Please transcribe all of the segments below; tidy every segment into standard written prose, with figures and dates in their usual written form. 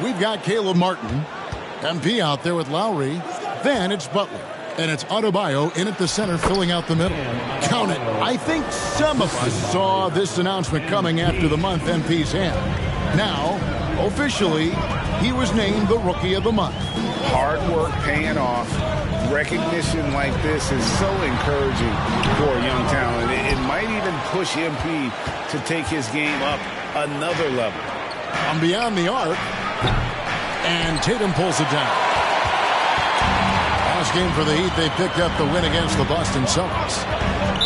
We've got Caleb Martin, MP out there with Lowry. Then it's Butler. And it's Adebayo in at the center, filling out the middle. Count it. I think some of us saw this announcement coming after the month MP's hand. Now, officially, he was named the Rookie of the Month. Hard work paying off. Recognition like this is so encouraging for a young talent. It might even push MP to take his game up another level. I'm beyond the arc. And Tatum pulls it down. Last game for the Heat, they picked up the win against the Boston Celtics.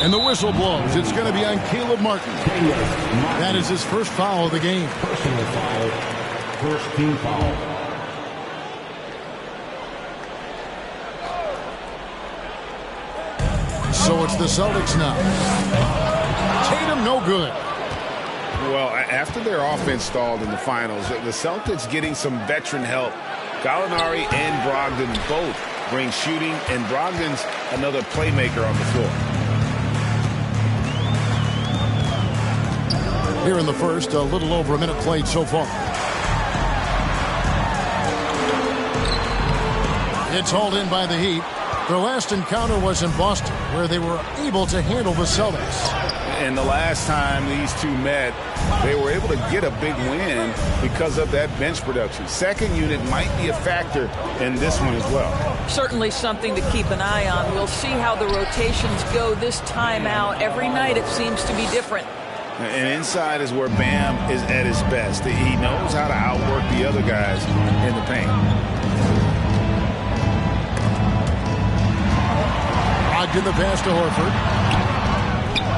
And the whistle blows. It's going to be on Caleb Martin. That is his first foul of the game. Personal foul. First team foul. So it's the Celtics now. Tatum no good. Well, after their offense stalled in the finals, the Celtics getting some veteran help. Gallinari and Brogdon both bring shooting, and Brogdon's another playmaker on the floor. Here in the first, a little over a minute played so far. It's hauled in by the Heat. Their last encounter was in Boston, where they were able to handle the Celtics. And the last time these two met, they were able to get a big win because of that bench production. Second unit might be a factor in this one as well. Certainly something to keep an eye on. We'll see how the rotations go this time out. Every night it seems to be different. And inside is where Bam is at his best. He knows how to outwork the other guys in the paint. Ogden the pass to Horford.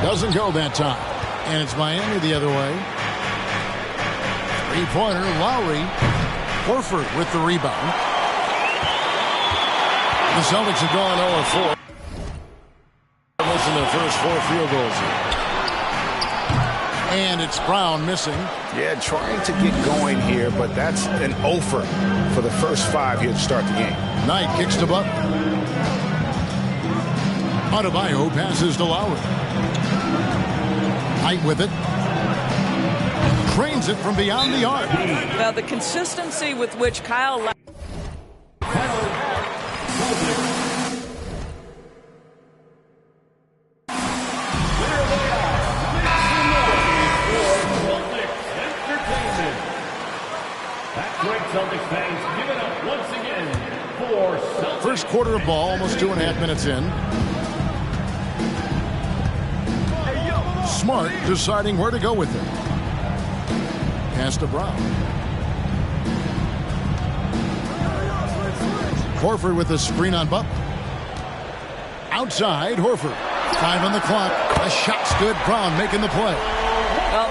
Doesn't go that time. And it's Miami the other way. Three-pointer, Lowry. Horford with the rebound. The Celtics have gone 0-4. Missing their first 4 field goals. And it's Brown missing. Yeah, trying to get going here, but that's an offer for the first 5 here to start the game. Knight kicks to Butler. Adebayo passes to Lowry. Knight with it. Trains it from beyond the arc. Now the consistency with which Kyle First quarter of ball, almost 2.5 minutes in. Smart deciding where to go with it. Pass to Brown. Horford with the screen on Butler. Outside, Horford. 5 on the clock. A shot's good. Brown making the play.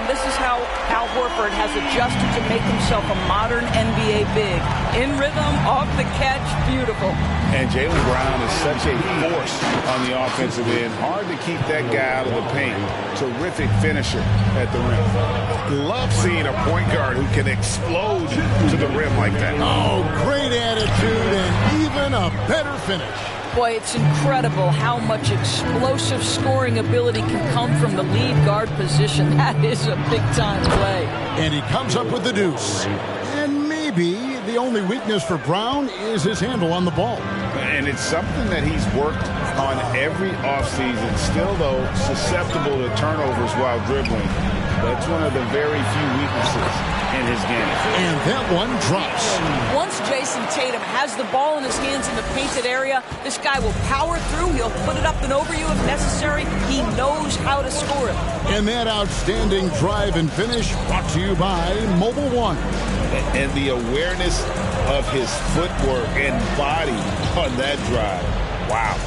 This is how Al Horford has adjusted to make himself a modern NBA big. In rhythm, off the catch, beautiful. And Jaylen Brown is such a force on the offensive end. Hard to keep that guy out of the paint. Terrific finisher at the rim. Love seeing a point guard who can explode to the rim like that. Oh, great attitude and even a better finish. Boy, it's incredible how much explosive scoring ability can come from the lead guard position. That is a big-time play. And he comes up with the deuce. And maybe the only weakness for Brown is his handle on the ball. And it's something that he's worked on every offseason. Still, though, susceptible to turnovers while dribbling. That's one of the very few weaknesses in his game. And that one drops. Once Jason Tatum has the ball in his hands in the painted area, this guy will power through. He'll put it up and over you if necessary. He knows how to score it. And that outstanding drive and finish brought to you by Mobile One. And the awareness of his footwork and body on that drive. Wow.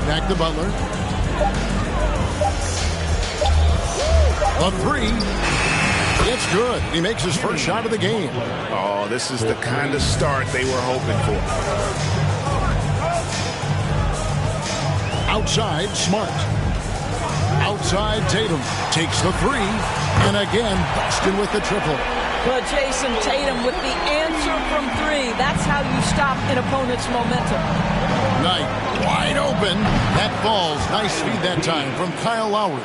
Back to Butler. A three. It's good. He makes his first shot of the game. Oh, this is the kind of start they were hoping for. Outside, Smart. Outside, Tatum takes the three. And again, Boston with the triple. But Jason Tatum with the answer from three. That's how you stop an opponent's momentum. Knight wide open. That falls. Nice feed that time from Kyle Lowry.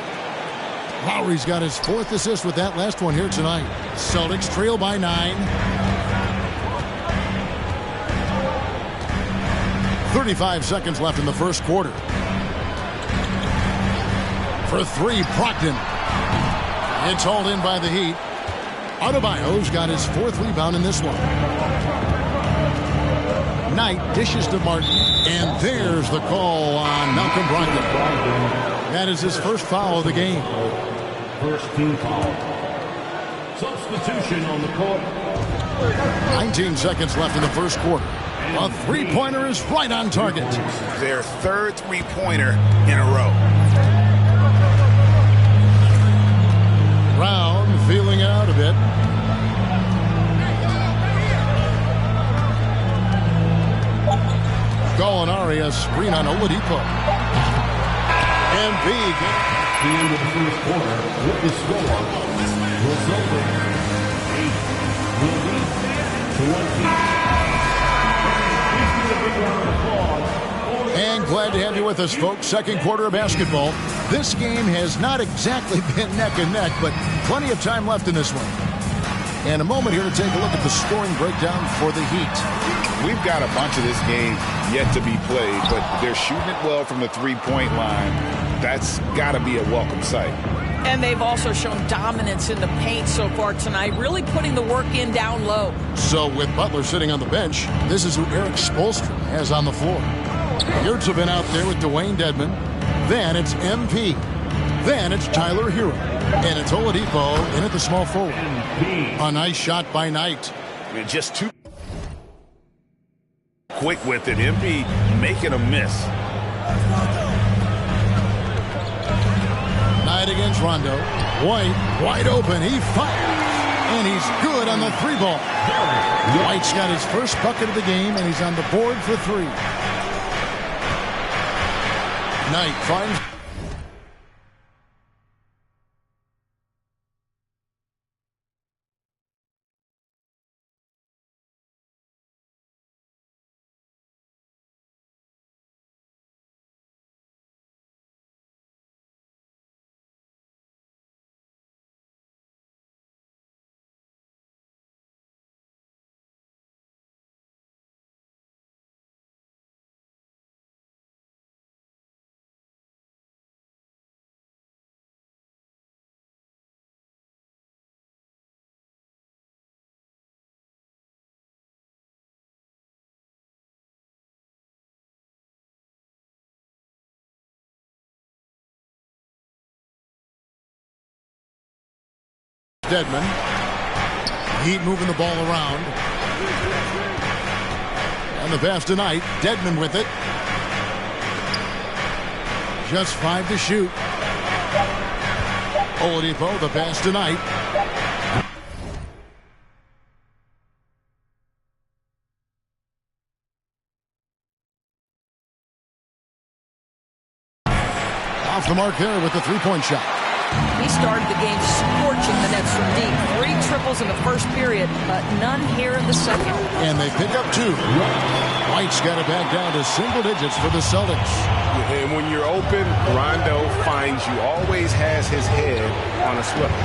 Lowry's got his 4th assist with that last one here tonight. Celtics trail by 9. 35 seconds left in the first quarter. For 3, Brogdon. It's hauled in by the Heat. Adebayo's got his 4th rebound in this one. Knight dishes to Martin, and there's the call on Malcolm Brogdon. That is his first foul of the game. First team foul. Substitution on the court. 19 seconds left in the first quarter. A three-pointer is right on target. Their 3rd three-pointer in a row. Brown feeling it out a bit. Gallinari a screen on Oladipo. And big. The end of the first quarter with the score. Resulting 8 will be to 1 team. And glad to have you with us, folks. Second quarter of basketball. This game has not exactly been neck and neck, but plenty of time left in this one. And a moment here to take a look at the scoring breakdown for the Heat. We've got a bunch of this game yet to be played, but they're shooting it well from the three-point line. That's got to be a welcome sight. And they've also shown dominance in the paint so far tonight, really putting the work in down low. So with Butler sitting on the bench, this is who Eric Spoelstra has on the floor. Yurts have been out there with Dwayne Dedmon. Then it's MP. Then it's Tyler Hero. And it's Oladipo in at the small forward. A nice shot by Knight. And just too quick with it. MP making a miss. Knight against Rondo. White wide open. He fires. And he's good on the 3-ball. White's got his first bucket of the game, and he's on the board for 3. Knight finds. Dedmon. Heat moving the ball around. And the pass tonight. Dedmon with it. Just 5 to shoot. Oladipo, the pass tonight. Off the mark there with the 3-point shot. He started the game scorching the Nets from deep. 3 triples in the first period, but none here in the second. And they pick up 2. White's got it back down to single digits for the Celtics. And when you're open, Rondo finds you. Always has his head on a swivel.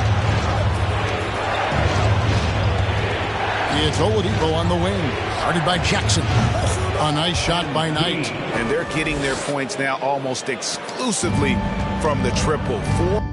It's Oladipo on the wing. Guarded by Jackson. A nice shot by Knight. And they're getting their points now almost exclusively from the triple. 4.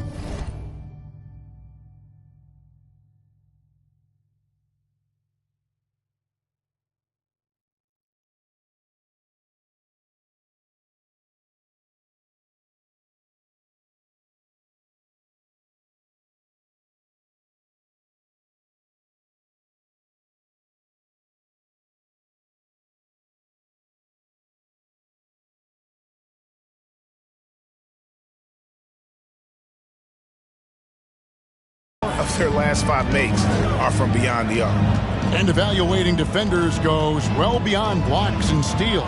Of their last 5 makes are from beyond the arc. And evaluating defenders goes well beyond blocks and steals.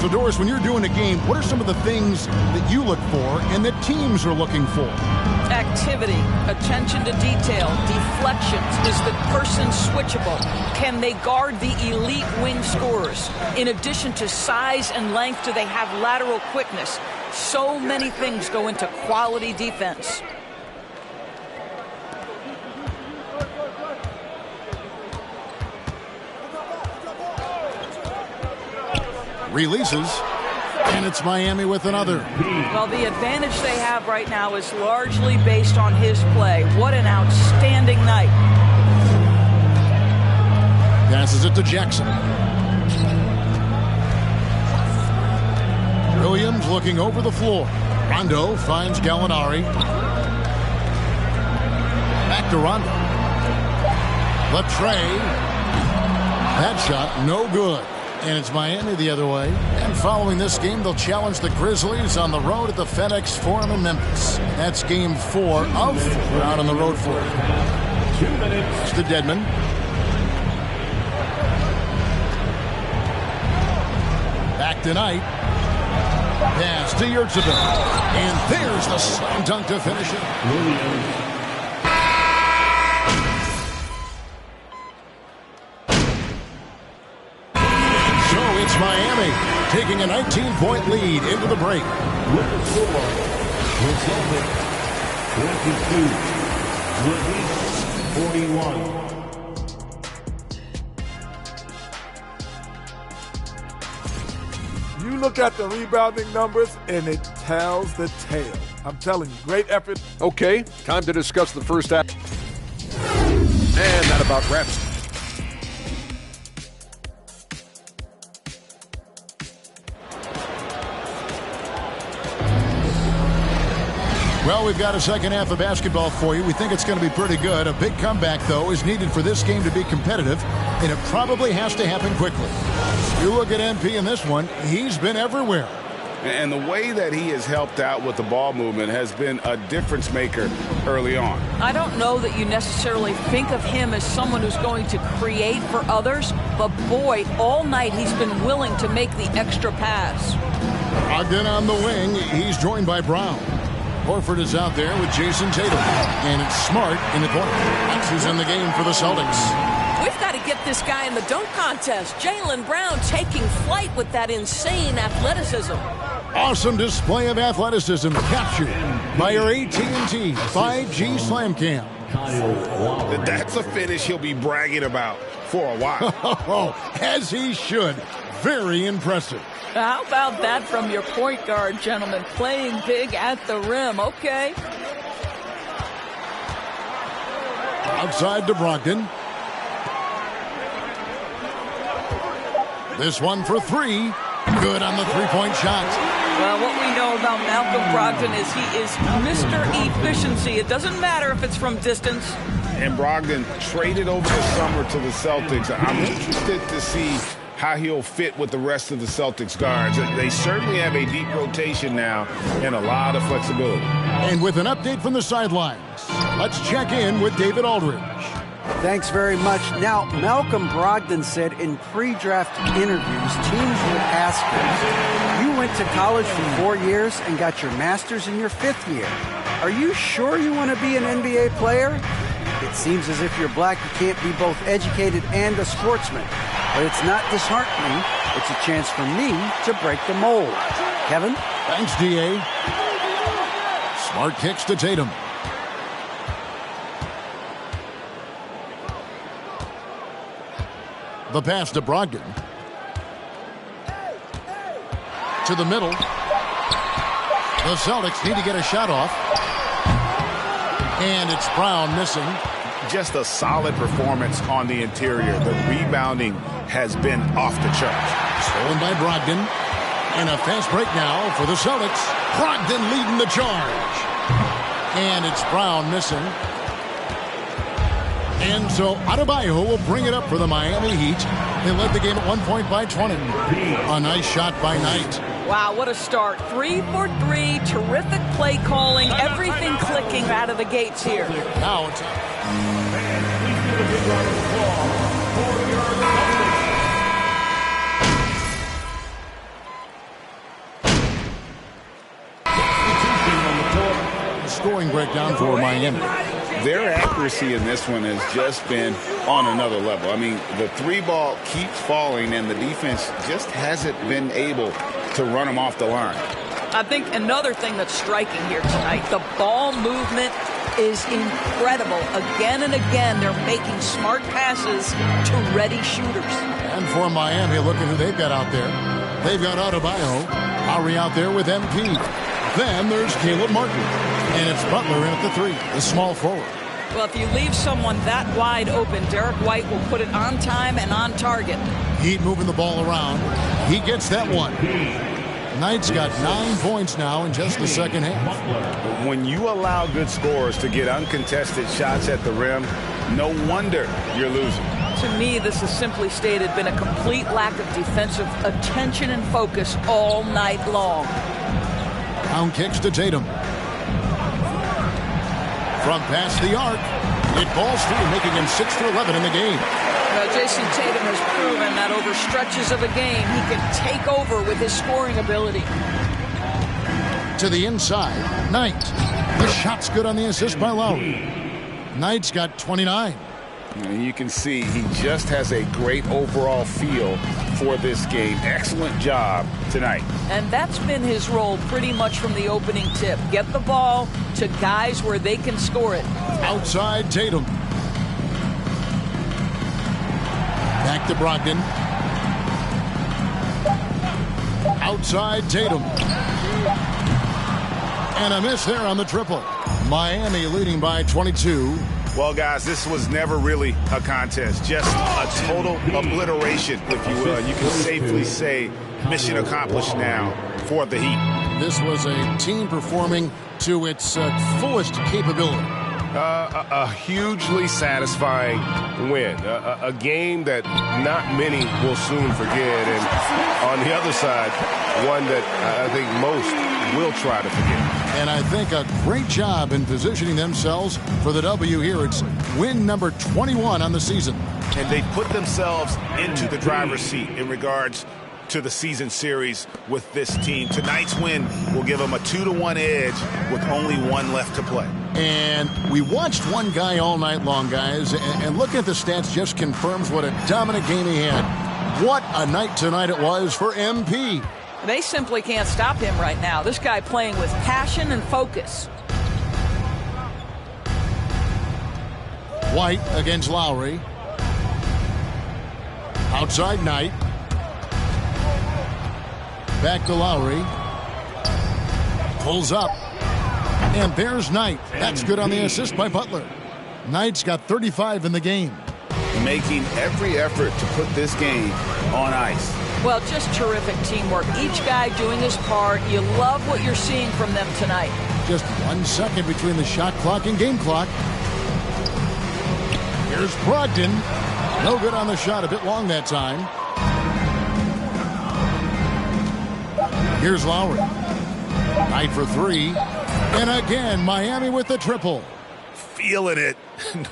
So, Doris, when you're doing a game, what are some of the things that you look for and that teams are looking for? Activity, attention to detail, deflections. Is the person switchable? Can they guard the elite wing scorers? In addition to size and length, do they have lateral quickness? So many things go into quality defense. Releases. And it's Miami with another. Well, the advantage they have right now is largely based on his play. What an outstanding night. Passes it to Jackson. Williams looking over the floor. Rondo finds Gallinari. Back to Rondo. Latrey. That shot no good. And it's Miami the other way. And following this game, they'll challenge the Grizzlies on the road at the FedEx Forum in Memphis. That's game 4 of 4 out on the road for it. 2 minutes. It's to Dedmon. Back tonight. Pass to Yurtseven. And there's the slam dunk to finish it. Williams. Miami taking a 19-point lead into the break. With the score, resulting 22-41. You look at the rebounding numbers, and it tells the tale. I'm telling you, great effort. Okay, time to discuss the first half. And that about wraps it. Well, we've got a second half of basketball for you. We think it's going to be pretty good. A big comeback, though, is needed for this game to be competitive, and it probably has to happen quickly. You look at MP in this one, he's been everywhere. And the way that he has helped out with the ball movement has been a difference maker early on. I don't know that you necessarily think of him as someone who's going to create for others, but boy, all night he's been willing to make the extra pass. Ogden on the wing, he's joined by Brown. Horford is out there with Jason Tatum. And it's Smart in the corner. Max is in the game for the Celtics. We've got to get this guy in the dunk contest. Jaylen Brown taking flight with that insane athleticism. Awesome display of athleticism captured by your AT&T 5G Slam Cam. That's a finish he'll be bragging about for a while. As he should. Very impressive. How about that from your point guard, gentlemen? Playing big at the rim. Okay. Outside to Brogdon. This one for 3. Good on the three-point shot. Well, what we know about Malcolm Brogdon is he is Mr. Efficiency. It doesn't matter if it's from distance. And Brogdon traded over the summer to the Celtics. I'm interested to see how he'll fit with the rest of the Celtics guards. They certainly have a deep rotation now and a lot of flexibility. And with an update from the sidelines, let's check in with David Aldridge. Thanks very much. Now, Malcolm Brogdon said in pre-draft interviews, teams would ask him, you went to college for 4 years and got your master's in your 5th year. Are you sure you want to be an NBA player? It seems as if you're black, you can't be both educated and a sportsman. But it's not disheartening. It's a chance for me to break the mold. Kevin? Thanks, D.A. Smart kicks to Tatum. The pass to Brogdon. To the middle. The Celtics need to get a shot off. And it's Brown missing. Just a solid performance on the interior. The rebounding has been off the charts. Stolen by Brogdon. And a fast break now for the Celtics. Brogdon leading the charge. And it's Brown missing. And so Adebayo will bring it up for the Miami Heat. They led the game at 1 point by 20. A nice shot by Knight. Wow, what a start. 3 for 3. Terrific play calling. Everything clicking out of the gates here. Now it's scoring breakdown for Miami. Their accuracy in this one has just been on another level. I mean, the 3-ball keeps falling, and the defense just hasn't been able to run them off the line. I think another thing that's striking here tonight, the ball movement is incredible. Again and again, they're making smart passes to ready shooters. And for Miami, look at who they've got out there. They've got Adebayo, Lowry out there with MP. Then there's Caleb Martin. And it's Butler in at the 3, the small forward. Well, if you leave someone that wide open, Derek White will put it on time and on target. Heat moving the ball around. He gets that one. Knight's got 9 points now in just the second half. When you allow good scorers to get uncontested shots at the rim, no wonder you're losing. To me, this has simply stated been a complete lack of defensive attention and focus all night long. Down kicks to Tatum. From past the arc, it falls through, making him 6 for 11 in the game. Jason Tatum has proven that over stretches of a game, he can take over with his scoring ability. To the inside, Knight. The shot's good on the assist by Lowry. Knight's got 29. And you can see he just has a great overall feel for this game. Excellent job tonight. And that's been his role pretty much from the opening tip. Get the ball to guys where they can score it. Outside Tatum. Back to Brogdon. Outside Tatum. And a miss there on the triple. Miami leading by 22. Well, guys, this was never really a contest. Just a total obliteration, if you will. You can safely say mission accomplished now for the Heat. This was a team performing to its fullest capability. A hugely satisfying win. A game that not many will soon forget. And on the other side, one that I think most will try to forget. And I think a great job in positioning themselves for the W here. It's win number 21 on the season. And they put themselves into the driver's seat in regards to the season series with this team. Tonight's win will give them a 2-1 edge with only one left to play. And we watched one guy all night long, guys, and looking at the stats just confirms what a dominant game he had. What a night tonight it was for MP. They simply can't stop him right now. This guy playing with passion and focus. White against Lowry. Outside Knight. Back to Lowry. Pulls up. And there's Knight. That's good on the assist by Butler. Knight's got 35 in the game. Making every effort to put this game on ice. Well, just terrific teamwork. Each guy doing his part. You love what you're seeing from them tonight. Just 1 second between the shot clock and game clock. Here's Brogdon. No good on the shot. A bit long that time. Here's Lowry. Knight for 3. And again, Miami with the triple. Feeling it.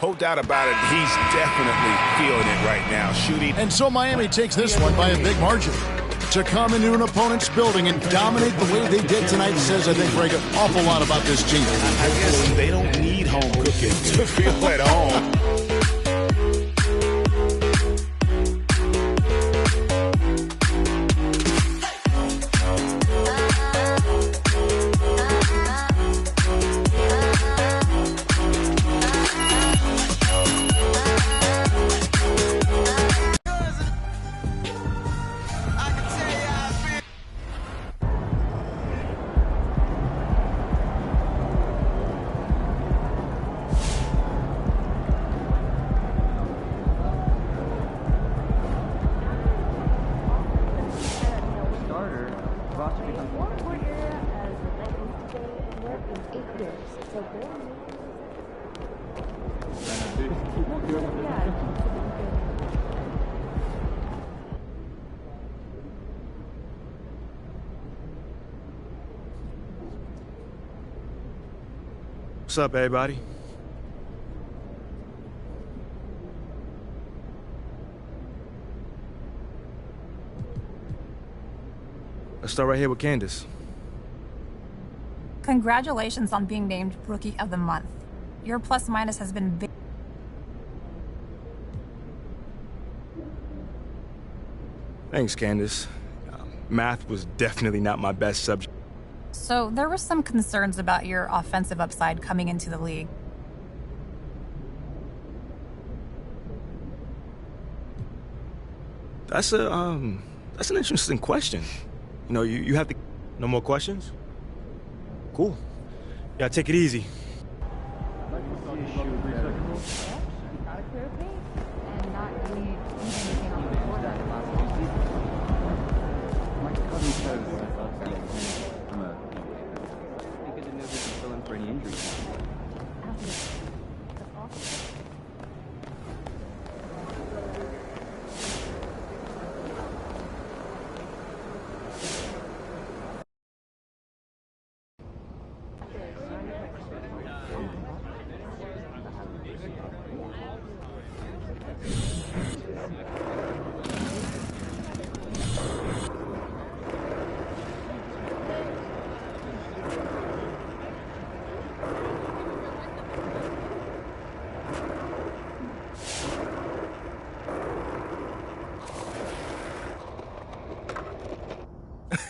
No doubt about it. He's definitely feeling it right now. Shooting. And so Miami takes this one by a big margin. To come into an opponent's building and dominate the way they did tonight says, I think, Greg, an awful lot about this team. I guess they don't need home cooking to feel at home. What's up, everybody? Let's start right here with Candace. Congratulations on being named Rookie of the Month. Your plus-minus has been big. Thanks, Candace. Math was definitely not my best subject. So there were some concerns about your offensive upside coming into the league. That's an interesting question. You know, you have to. No more questions? Cool. Yeah, take it easy.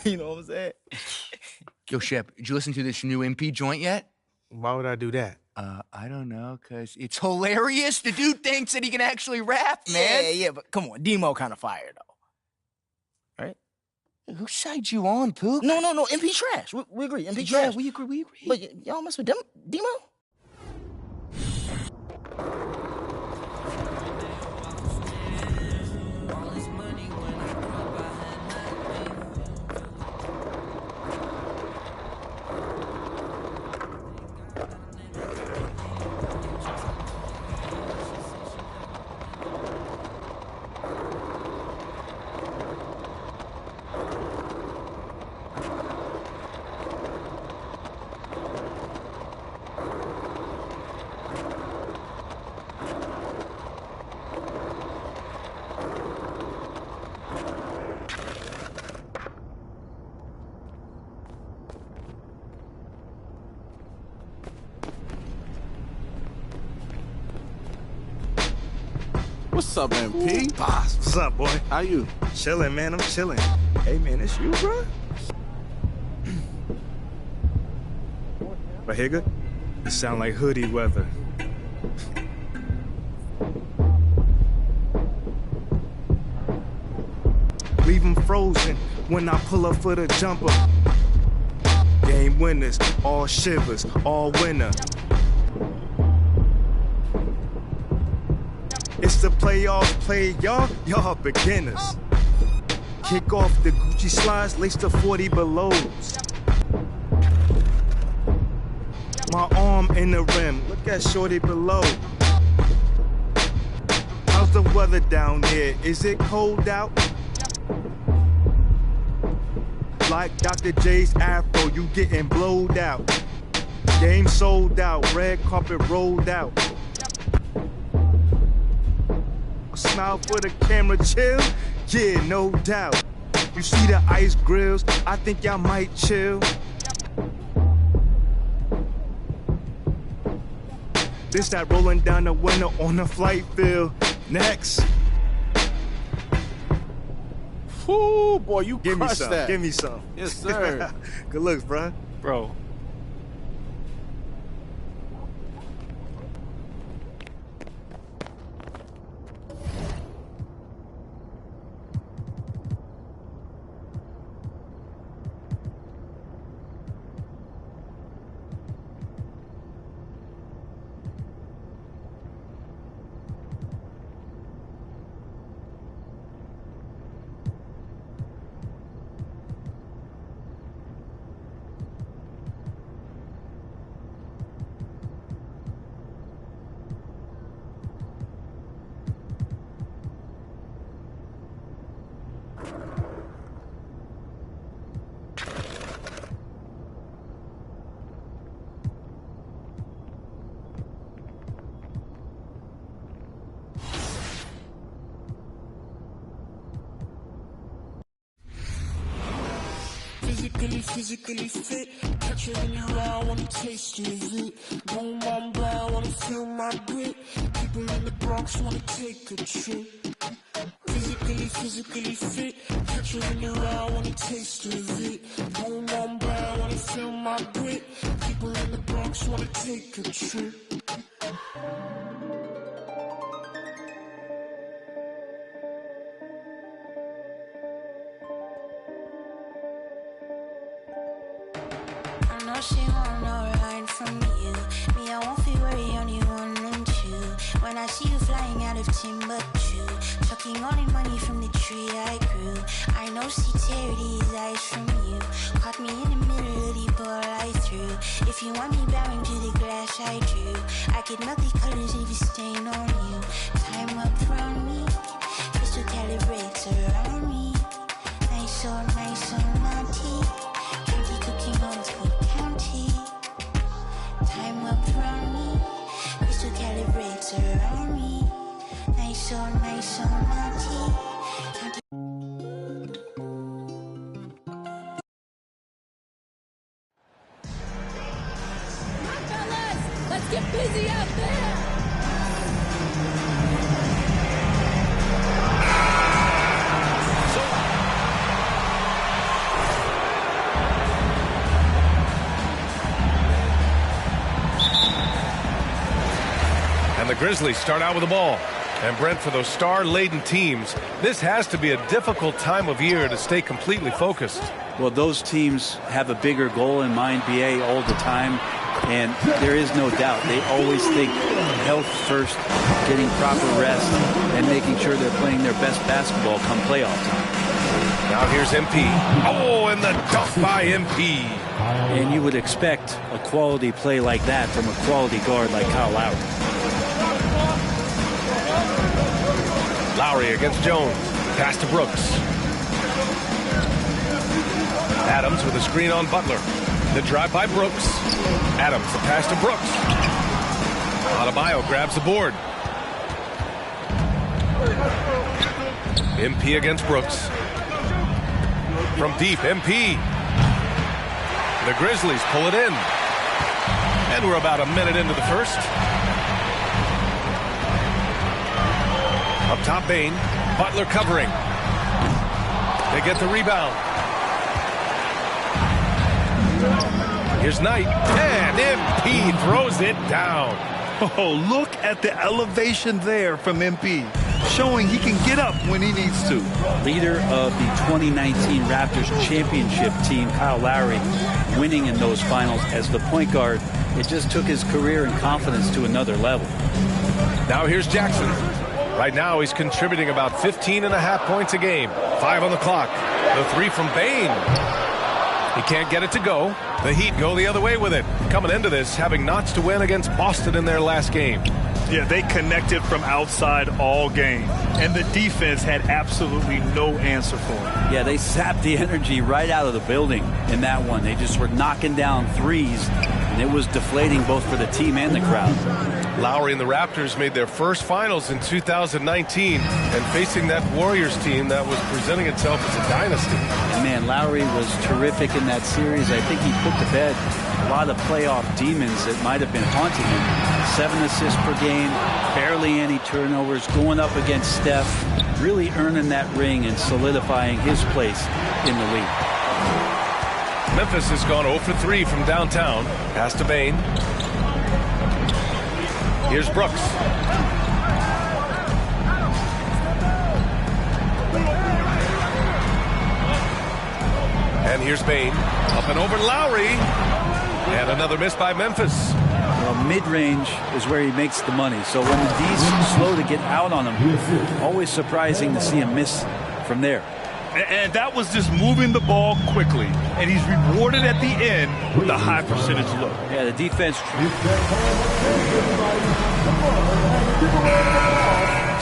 You know what I'm saying? Yo, Shep, did you listen to this new MP joint yet? Why would I do that? I don't know, because it's hilarious. The dude thinks that he can actually rap, man. Yeah, but come on, Demo kind of fire, though. Right? Whose side you on, Pook? No, MP trash. We agree, MP Yeah, trash. we agree. But y'all mess with Demo? What's up, MP? Boss, what's up, boy? How you? Chilling, man. I'm chilling. Hey, man, it's you, bro? Right here, good? It sound like hoodie weather. Leave 'em frozen when I pull up for the jumper. Game winners, all shivers, all winner. It's the playoffs, play y'all beginners. Kick off the Gucci slides, lace the 40 belows. My arm in the rim, look at shorty below. How's the weather down there? Is it cold out? Like Dr. J's afro, you getting blowed out. Game sold out, red carpet rolled out. Smile for the camera, chill? Yeah, no doubt. You see the ice grills, I think y'all might chill. This that rolling down the window on the flight field. Next. Ooh, boy, you Give me crushed some, that. give me some. Yes, sir. Good looks, bruh. Bro. Physically fit. Catch it in your eye, wanna taste of it. Boom, I'm blind, wanna feel my grit. People in the Bronx wanna take a trip. Physically fit. Catch it in your eye, wanna taste of it. Boom, I'm blind, wanna feel my grit. People in the Bronx wanna take a trip. she want no line from you. Me, I won't feel worry, only one and two. When I see you flying out of Timbuktu, chucking all the money from the tree I grew. I know see tear these eyes from you. Caught me in the middle of the ball I threw. If you want me bowing to the glass I drew, I could melt the colors if you stain on you. Time up from me, crystal calibrates around me. Nice so naughty. County cooking on Cook County. Time up from me, crystal calibrates around me. Nice so naughty. County. Let's get busy out there! And the Grizzlies start out with the ball. And Brent, for those star-laden teams, this has to be a difficult time of year to stay completely focused. Well, those teams have a bigger goal in mind, BA, all the time. And there is no doubt they always think health first, getting proper rest, and making sure they're playing their best basketball come playoff time. Now here's MP. Oh, and the dunk by MP. And you would expect a quality play like that from a quality guard like Kyle Lowry. Lowry against Jones. Pass to Brooks. Adams with a screen on Butler. The drive by Brooks. Adams, the pass to Brooks. Adebayo grabs the board. MP against Brooks. From deep, MP. The Grizzlies pull it in. And we're about a minute into the first. Up top, Bain. Butler covering. They get the rebound. Here's Knight, and MP throws it down. Oh, look at the elevation there from MP, showing he can get up when he needs to. Leader of the 2019 Raptors championship team, Kyle Lowry, winning in those finals as the point guard. It just took his career and confidence to another level. Now here's Jackson. Right now he's contributing about 15.5 points a game. 5 on the clock. The three from Bain. He can't get it to go. The Heat go the other way with it. Coming into this, having knots to win against Boston in their last game. Yeah, they connected from outside all game. And the defense had absolutely no answer for it. Yeah, they sapped the energy right out of the building in that one. They just were knocking down threes, and it was deflating both for the team and the crowd. Lowry and the Raptors made their first finals in 2019, and facing that Warriors team that was presenting itself as a dynasty. And man, Lowry was terrific in that series. I think he put to bed a lot of playoff demons that might have been haunting him. 7 assists per game, barely any turnovers, going up against Steph, really earning that ring and solidifying his place in the league. Memphis has gone 0 for 3 from downtown. Pass to Bain. Here's Brooks. And here's Bain. Up and over Lowry. And another miss by Memphis. Well, mid-range is where he makes the money. So when the D's slow to get out on him, always surprising to see him miss from there. And that was just moving the ball quickly. And he's rewarded at the end with a high percentage look. Yeah, the defense.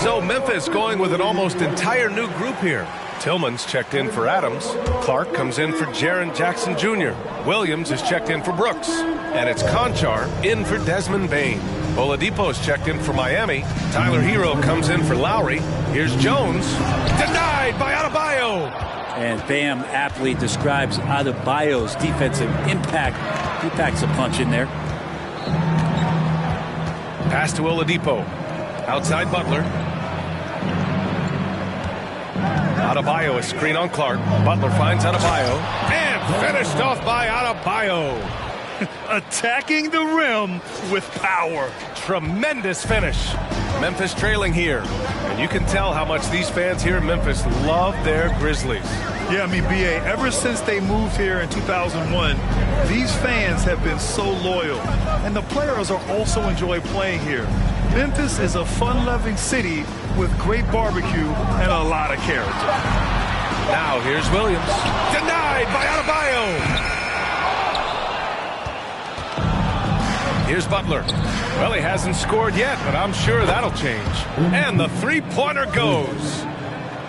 So Memphis going with an almost entire new group here. Tillman's checked in for Adams. Clark comes in for Jaren Jackson Jr. Williams is checked in for Brooks. And it's Conchar in for Desmond Bain. Oladipo's checked in for Miami. Tyler Hero comes in for Lowry. Here's Jones. Denied by Adebayo. And Bam aptly describes Adebayo's defensive impact. He packs a punch in there. Pass to Oladipo. Outside Butler. Adebayo, a screen on Clark. Butler finds Adebayo. And finished off by Adebayo. Attacking the rim with power. Tremendous finish. Memphis trailing here. And you can tell how much these fans here in Memphis love their Grizzlies. Yeah, I mean, B.A., ever since they moved here in 2001, these fans have been so loyal. And the players are also enjoy playing here. Memphis is a fun-loving city with great barbecue and a lot of character. Now here's Williams. Denied by Adebayo. Here's Butler. Well, he hasn't scored yet, but I'm sure that'll change. And the three-pointer goes.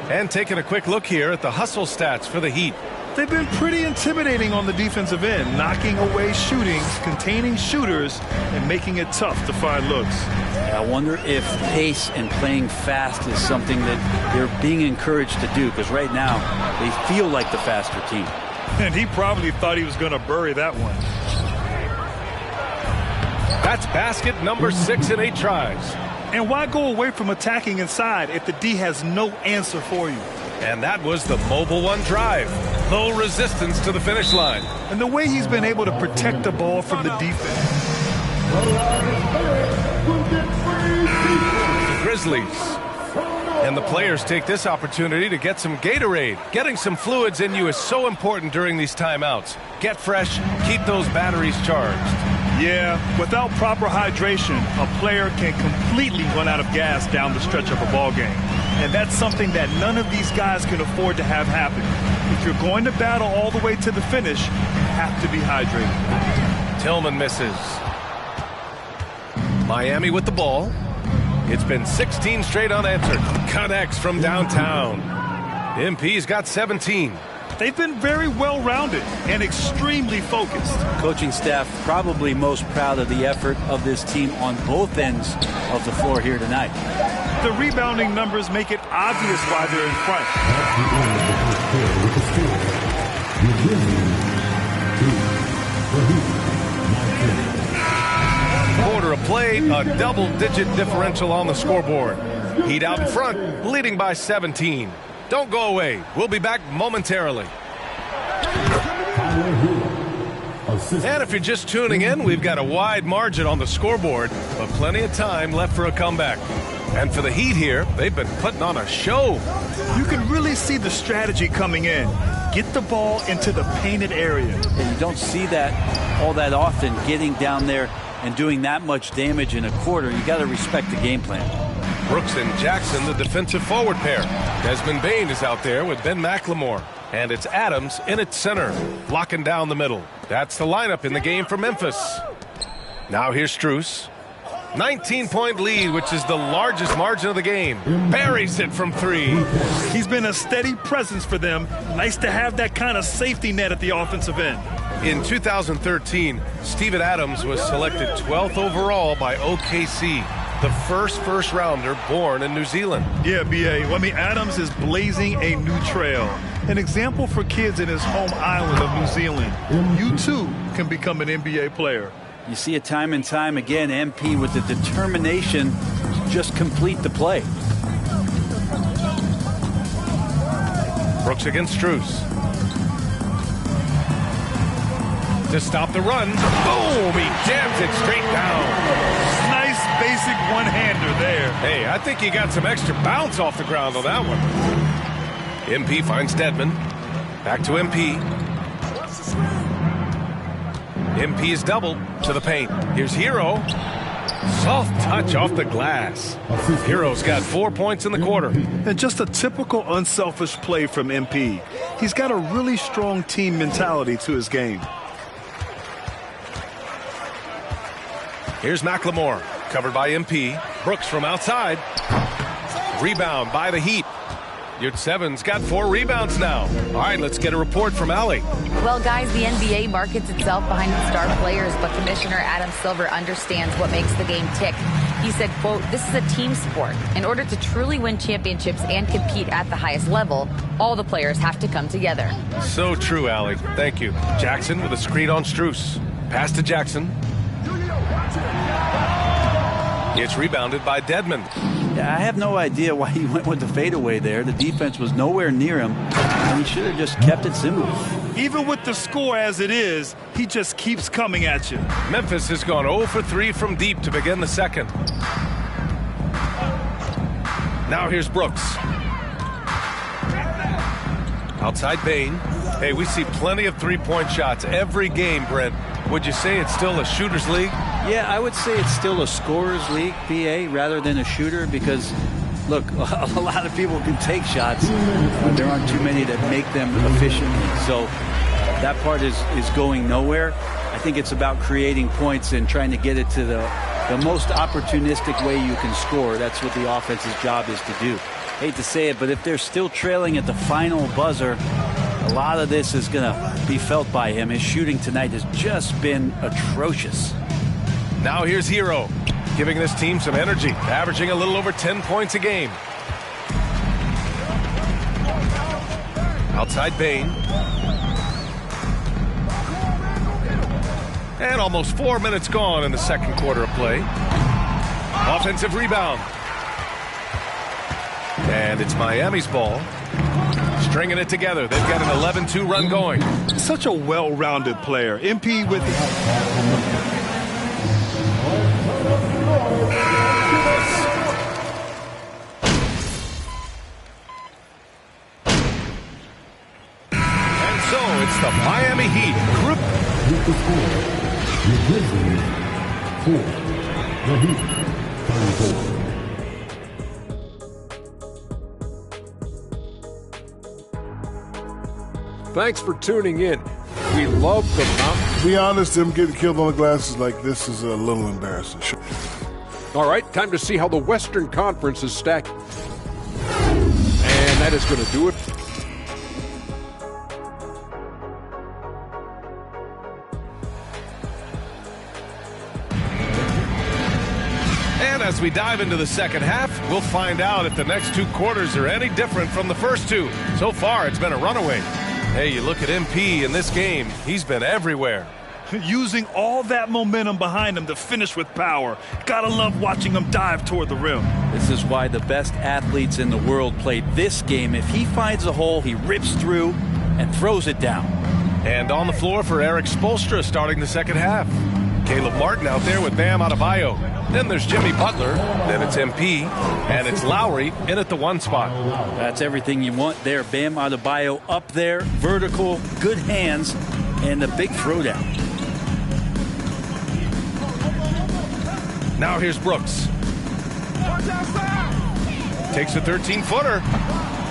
And taking a quick look here at the hustle stats for the Heat. They've been pretty intimidating on the defensive end, knocking away shootings, containing shooters, and making it tough to find looks. I wonder if pace and playing fast is something that they're being encouraged to do, because right now they feel like the faster team. And he probably thought he was going to bury that one. That's basket number 6 in 8 tries. And why go away from attacking inside if the D has no answer for you? And that was the mobile one drive. Low resistance to the finish line. And the way he's been able to protect the ball from the defense. The Grizzlies. And the players take this opportunity to get some Gatorade. Getting some fluids in you is so important during these timeouts. Get fresh, keep those batteries charged. Yeah, without proper hydration, a player can completely run out of gas down the stretch of a ball game. And that's something that none of these guys can afford to have happen. If you're going to battle all the way to the finish, you have to be hydrated. Tillman misses. Miami with the ball. It's been 16 straight unanswered. Connects from downtown. MP's got 17. They've been very well-rounded and extremely focused. Coaching staff probably most proud of the effort of this team on both ends of the floor here tonight. The rebounding numbers make it obvious why they're in front. Quarter of play, a double-digit differential on the scoreboard. Heat out in front, leading by 17. Don't go away. We'll be back momentarily. And if you're just tuning in, we've got a wide margin on the scoreboard, but plenty of time left for a comeback. And for the Heat here, they've been putting on a show. You can really see the strategy coming in. Get the ball into the painted area. And you don't see that all that often, getting down there and doing that much damage in a quarter. You got to respect the game plan. Brooks and Jackson, the defensive forward pair. Desmond Bane is out there with Ben McLemore. And it's Adams in at center, locking down the middle. That's the lineup in the game for Memphis. Now here's Strus. 19-point lead, which is the largest margin of the game. Buries it from 3. He's been a steady presence for them. Nice to have that kind of safety net at the offensive end. In 2013, Steven Adams was selected 12th overall by OKC. The first rounder born in New Zealand. Yeah, B.A. I mean, Adams is blazing a new trail. An example for kids in his home island of New Zealand. You, too, can become an NBA player. You see it time and time again, MP with the determination to just complete the play. Brooks against Strus. To stop the run. Boom! He jams it straight down. Nice basic one-hander there. Hey, I think he got some extra bounce off the ground on that one. MP finds Dedmon. Back to MP. MP is doubled to the paint. Here's Hero. Soft touch off the glass. Hero's got 4 points in the quarter. And just a typical unselfish play from MP. He's got a really strong team mentality to his game. Here's McLemore, covered by MP. Brooks from outside. Rebound by the Heat. Yurtsevens got 4 rebounds now. All right, let's get a report from Allie. Well, guys, the NBA markets itself behind its star players, but Commissioner Adam Silver understands what makes the game tick. He said, quote, "This is a team sport. In order to truly win championships and compete at the highest level, all the players have to come together." So true, Allie. Thank you. Jackson with a screen on Strus. Pass to Jackson. It's rebounded by Dedmon. Yeah, I have no idea why he went with the fadeaway there. The defense was nowhere near him, and he should have just kept it simple. Even with the score as it is, he just keeps coming at you. Memphis has gone 0 for 3 from deep to begin the second. Now here's Brooks. Outside Bain. Hey, we see plenty of three-point shots every game, Brent. Would you say it's still a shooter's league? Yeah, I would say it's still a scorer's league, PA, rather than a shooter because, look, a lot of people can take shots. There aren't too many that make them efficiently. So that part is going nowhere. I think it's about creating points and trying to get it to the most opportunistic way you can score. That's what the offense's job is to do. Hate to say it, but if they're still trailing at the final buzzer, a lot of this is going to be felt by him. His shooting tonight has just been atrocious. Now here's Hero, giving this team some energy, averaging a little over 10 points a game. Outside Bain. And almost 4 minutes gone in the second quarter of play. Offensive rebound. And it's Miami's ball. Stringing it together. They've got an 11-2 run going. Such a well-rounded player. MP with... And so it's the Miami Heat. With the score, the Grizzlies 4, the Heat 34. Thanks for tuning in. We love the mountain. To be honest, them getting killed on the glass is like this is a little embarrassing. All right, time to see how the Western Conference is stacked. And that is going to do it. And as we dive into the second half, we'll find out if the next two quarters are any different from the first two. So far, it's been a runaway. Hey, you look at MP in this game, he's been everywhere. Using all that momentum behind him to finish with power. Gotta love watching him dive toward the rim. This is why the best athletes in the world play this game. If he finds a hole, he rips through and throws it down. And on the floor for Eric Spoelstra starting the second half. Caleb Martin out there with Bam Adebayo. Then there's Jimmy Butler. Then it's MP. And it's Lowry in at the one spot. That's everything you want there. Bam Adebayo up there. Vertical, good hands, and a big throwdown. Now here's Brooks. Takes a 13-footer.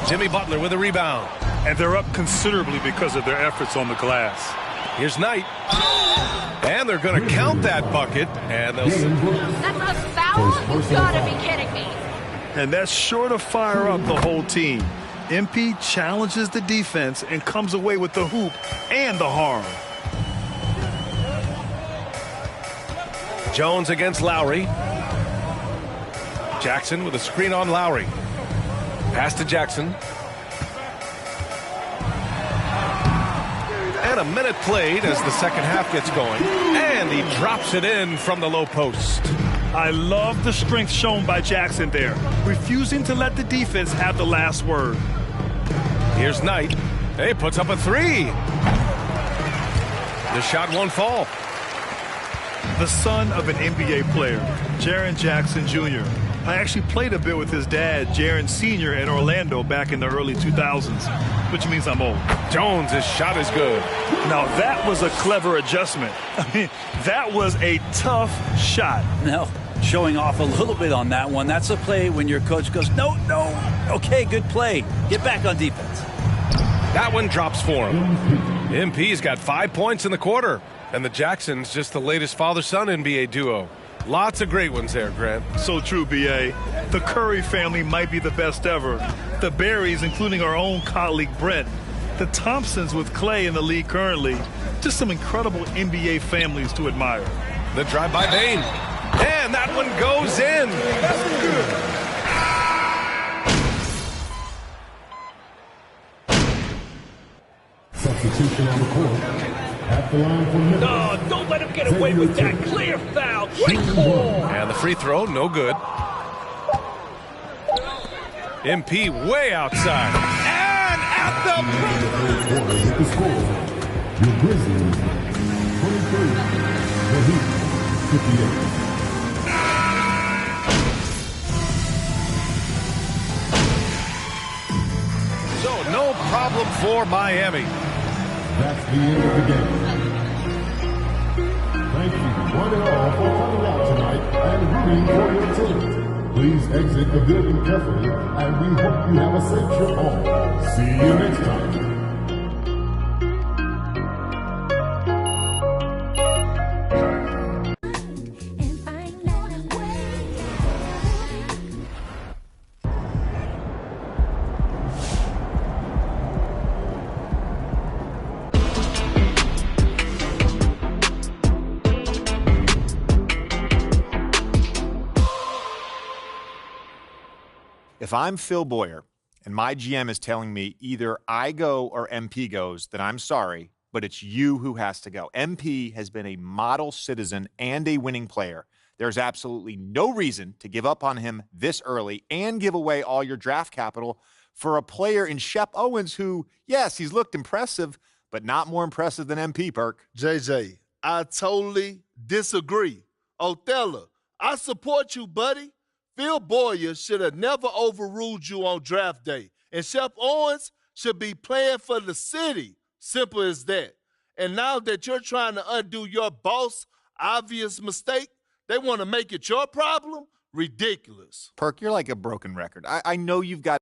Jimmy Butler with a rebound. And they're up considerably because of their efforts on the glass. Here's Knight. And they're going to count that bucket. And they'll... That's a foul? You gotta be kidding me. And that's sure to fire up the whole team. MP challenges the defense and comes away with the hoop and the harm. Jones against Lowry. Jackson with a screen on Lowry. Pass to Jackson. And a minute played as the second half gets going. And he drops it in from the low post. I love the strength shown by Jackson there, refusing to let the defense have the last word. Here's Knight. Hey, puts up a three. The shot won't fall. The son of an NBA player, Jaren Jackson Jr. I actually played a bit with his dad, Jaren Sr. in Orlando back in the early 2000s, which means I'm old. Jones' shot is good. Now, that was a clever adjustment. I mean, that was a tough shot. No, showing off a little bit on that one. That's a play when your coach goes, no, okay, good play. Get back on defense. That one drops for him. MP's got 5 points in the quarter. And the Jacksons just the latest father-son NBA duo. Lots of great ones there, Grant. So true, B.A. The Curry family might be the best ever. The Berrys, including our own colleague Brent. The Thompsons with Clay in the league currently. Just some incredible NBA families to admire. The drive by Bain. And that one goes in. That's good. Substitution on the court. At the line for Memphis. No, don't let him get away with that. Clear foul. Great call. And the free throw, no good. MP way outside. And at the With the score, your Grizzlies 23, the Heat 58. So no problem for Miami. That's the end of the game. Thank you one and all for coming out tonight and rooting for your team. Please exit the building carefully, and we hope you have a safe trip home. See you next time. If I'm Phil Boyer and my GM is telling me either I go or MP goes, then I'm sorry, but it's you who has to go. MP has been a model citizen and a winning player. There's absolutely no reason to give up on him this early and give away all your draft capital for a player in Shep Owens who, yes, he's looked impressive, but not more impressive than MP, Perk. JJ, I totally disagree. Othello, I support you, buddy. Phil Boyer should have never overruled you on draft day. And Shep Owens should be playing for the city. Simple as that. And now that you're trying to undo your boss' obvious mistake, they want to make it your problem? Ridiculous. Perk, you're like a broken record. I know you've got...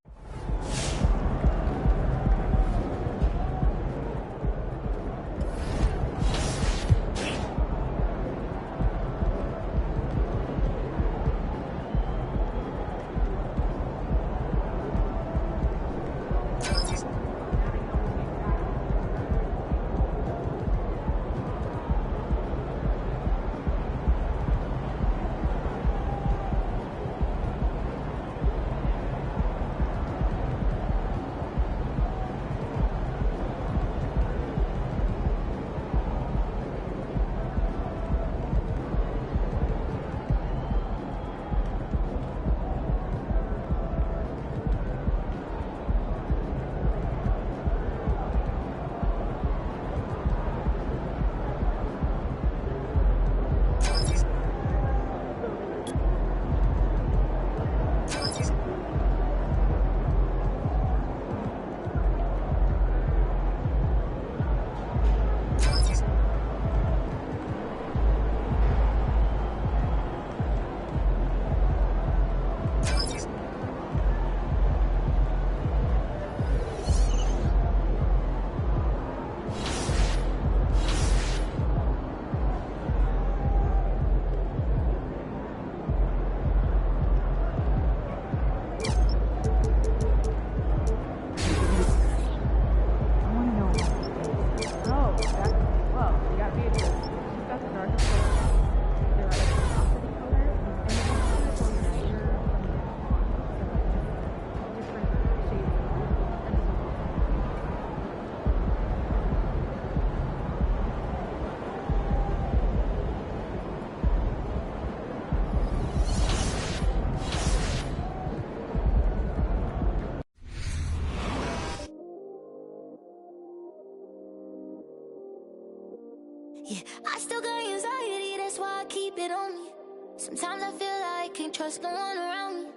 Yeah, I still got anxiety, that's why I keep it on me. Sometimes I feel like I can't trust no one around me.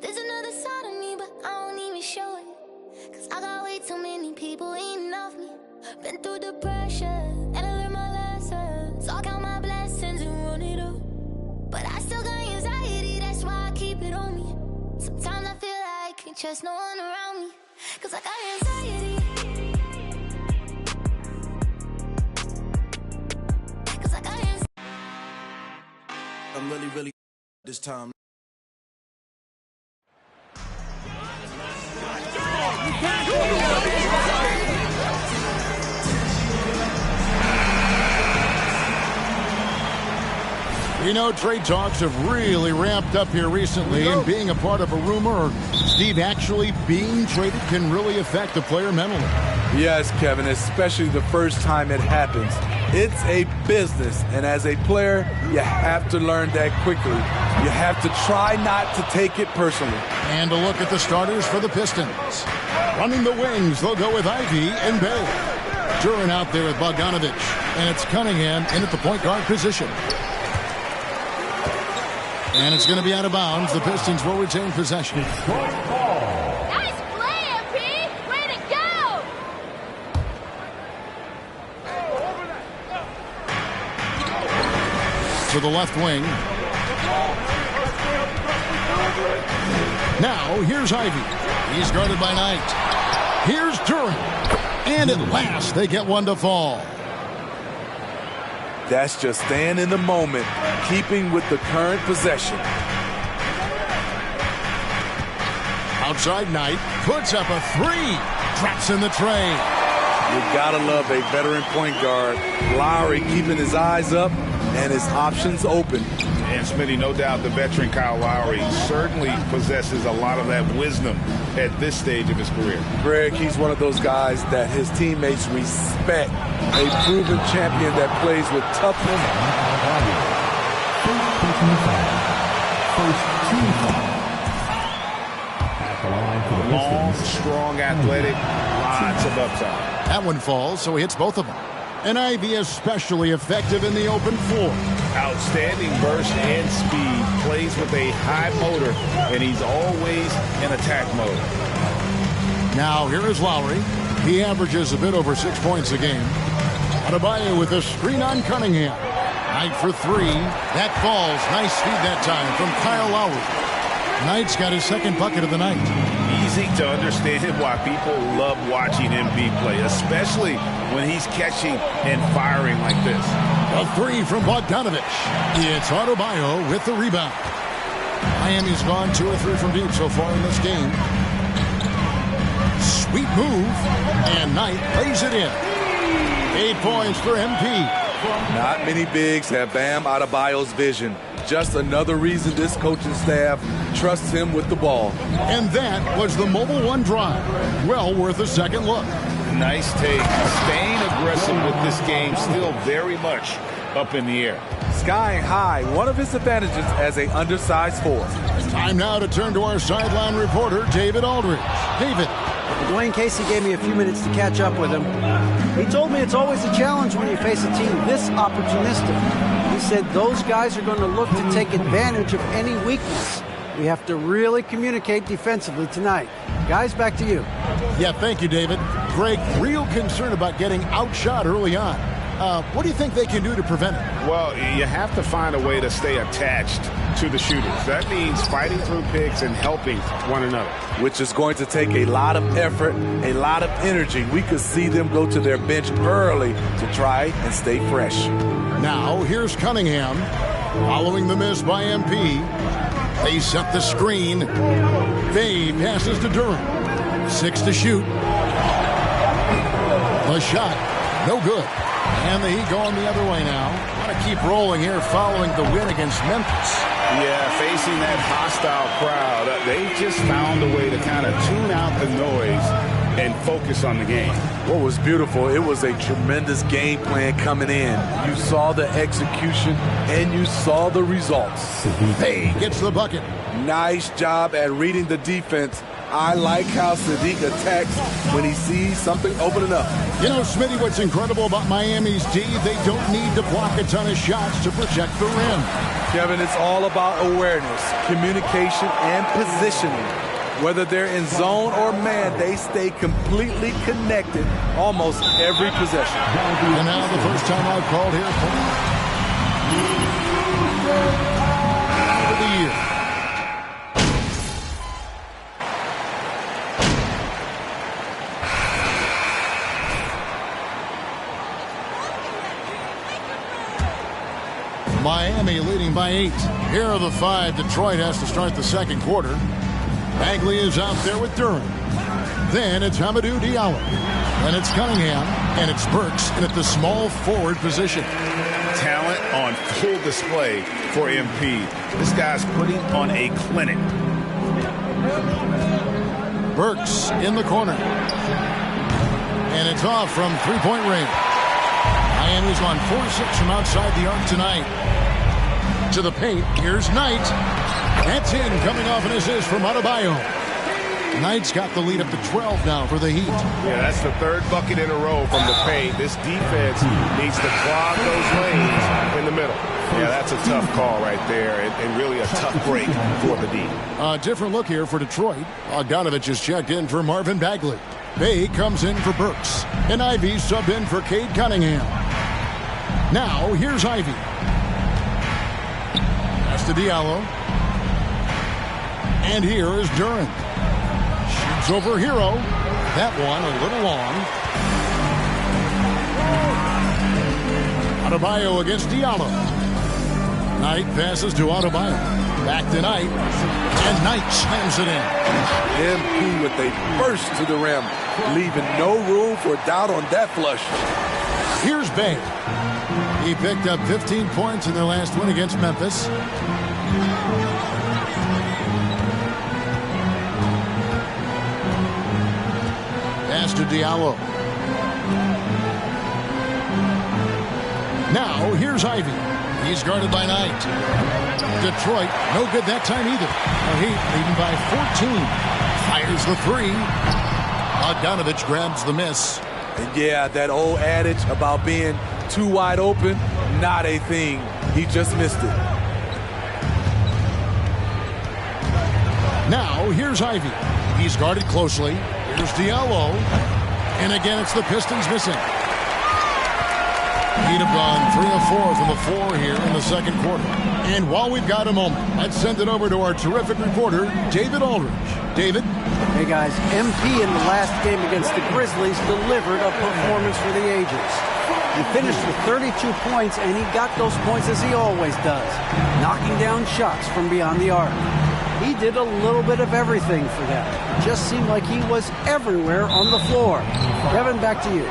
There's another side of me, but I don't even show it. Cause I got way too many people eating off me. Been through the pressure, and I learned my lesson. So I count my blessings and run it up. But I still got anxiety, that's why I keep it on me. Sometimes I feel like I can't trust no one around me. Cause I got anxiety. I'm really this time. You know, trade talks have really ramped up here recently, and being a part of a rumor or Steve actually being traded can really affect a player mentally. Yes, Kevin, especially the first time it happens. It's a business, and as a player, you have to learn that quickly. You have to try not to take it personally. And a look at the starters for the Pistons. Running the wings, they'll go with Ivy and Bay. Duran out there with Bogdanovich. And it's Cunningham in at the point guard position. And it's going to be out of bounds. The Pistons will retain possession. Nice play, MP! Way to go! To the left wing. Now, here's Ivy. He's guarded by Knight. Here's Duran. And at last, they get one to fall. That's just staying in the moment, keeping with the current possession. Outside Knight puts up a three. Traps in the tray. You gotta love a veteran point guard. Lowry keeping his eyes up and his options open. And Smitty, no doubt the veteran Kyle Lowry certainly possesses a lot of that wisdom at this stage of his career. Greg, he's one of those guys that his teammates respect. A proven champion that plays with toughness. Long, strong, athletic, lots of upside. That one falls, so he hits both of them. And Ivy especially effective in the open floor. Outstanding burst and speed. Plays with a high motor, and he's always in attack mode. Now here is Lowry. He averages a bit over 6 points a game. Adebayo with a screen on Cunningham. Knight for three. That falls. Nice feed that time from Kyle Lowry. Knight's got his second bucket of the night. Easy to understand why people love watching MP play, especially when he's catching and firing like this. A three from Bogdanovich. It's Adebayo with the rebound. Miami's gone 2 or 3 from deep so far in this game. Sweet move. And Knight lays it in. 8 points for MP. Not many bigs have Bam Adebayo's vision. Just another reason this coaching staff trusts him with the ball. And that was the Mobile One drive. Well worth a second look. Nice take. Staying aggressive with this game, still very much up in the air. Skying high, one of his advantages as an undersized forward. Time now to turn to our sideline reporter, David Aldridge. David. Dwayne Casey gave me a few minutes to catch up with him. He told me it's always a challenge when you face a team this opportunistic. He said those guys are going to look to take advantage of any weakness. We have to really communicate defensively tonight. Guys, back to you. Yeah, thank you, David. Greg, real concern about getting outshot early on. What do you think they can do to prevent it? Well, you have to find a way to stay attached to the shooters. That means fighting through picks and helping one another. Which is going to take a lot of effort, a lot of energy. We could see them go to their bench early to try and stay fresh. Now, here's Cunningham. Following the miss by MP. They set the screen. Bay passes to Duran. 6 to shoot. The shot, no good. And the Heat going the other way now. Want to keep rolling here following the win against Memphis. Yeah, facing that hostile crowd, they just found a way to kind of tune out the noise and focus on the game. What was beautiful, it was a tremendous game plan coming in. You saw the execution and you saw the results. Bay gets the bucket. Nice job at reading the defense. I like how Sadiq attacks when he sees something opening up. You know, Smitty, what's incredible about Miami's D, they don't need to block a ton of shots to protect the rim. Kevin, it's all about awareness, communication, and positioning. Whether they're in zone or man, they stay completely connected almost every possession. And now the first time I've called here for the year. Miami leading by 8. Here are the 5. Detroit has to start the second quarter. Bagley is out there with Duran. Then it's Hamidou Diallo. Then it's Cunningham. And it's Burks in at the small forward position. Talent on full display for MP. This guy's putting on a clinic. Burks in the corner. And it's off from three-point range. Miami's on 4-6 from outside the arc tonight. To the paint, here's Knight. That's in, coming off an assist from Adebayo. Knight's got the lead up to 12 now for the Heat. Yeah, that's the third bucket in a row from the paint. This defense needs to clog those lanes in the middle. Yeah, that's a tough call right there, and really a tough break for the D. A different look here for Detroit. Bogdanovich is checked in for Marvin Bagley. Bay comes in for Burks. And Ivy subbed in for Cade Cunningham. Now, here's Ivy. Pass to Diallo. And here is Duran. Shoots over Hero. That one a little long. Adebayo against Diallo. Knight passes to Adebayo. Back to Knight. And Knight slams it in. MP with a burst to the rim, leaving no room for doubt on that flush. Here's Bay. He picked up 15 points in their last win against Memphis. Pass to Diallo. Now, here's Ivy. He's guarded by Knight. Detroit, no good that time either. The Heat leading by 14. Fires the three. Bogdanovich grabs the miss. And yeah, that old adage about being too wide open, not a thing. He just missed it. Now, here's Ivy. He's guarded closely. Here's Diallo. And again, it's the Pistons missing. He'd have gone 3 of 4 from the floor here in the second quarter. And while we've got a moment, let's send it over to our terrific reporter, David Aldridge. David? Hey, guys, MP in the last game against the Grizzlies delivered a performance for the ages. He finished with 32 points, and he got those points as he always does, knocking down shots from beyond the arc. He did a little bit of everything for them. Just seemed like he was everywhere on the floor. Kevin, back to you.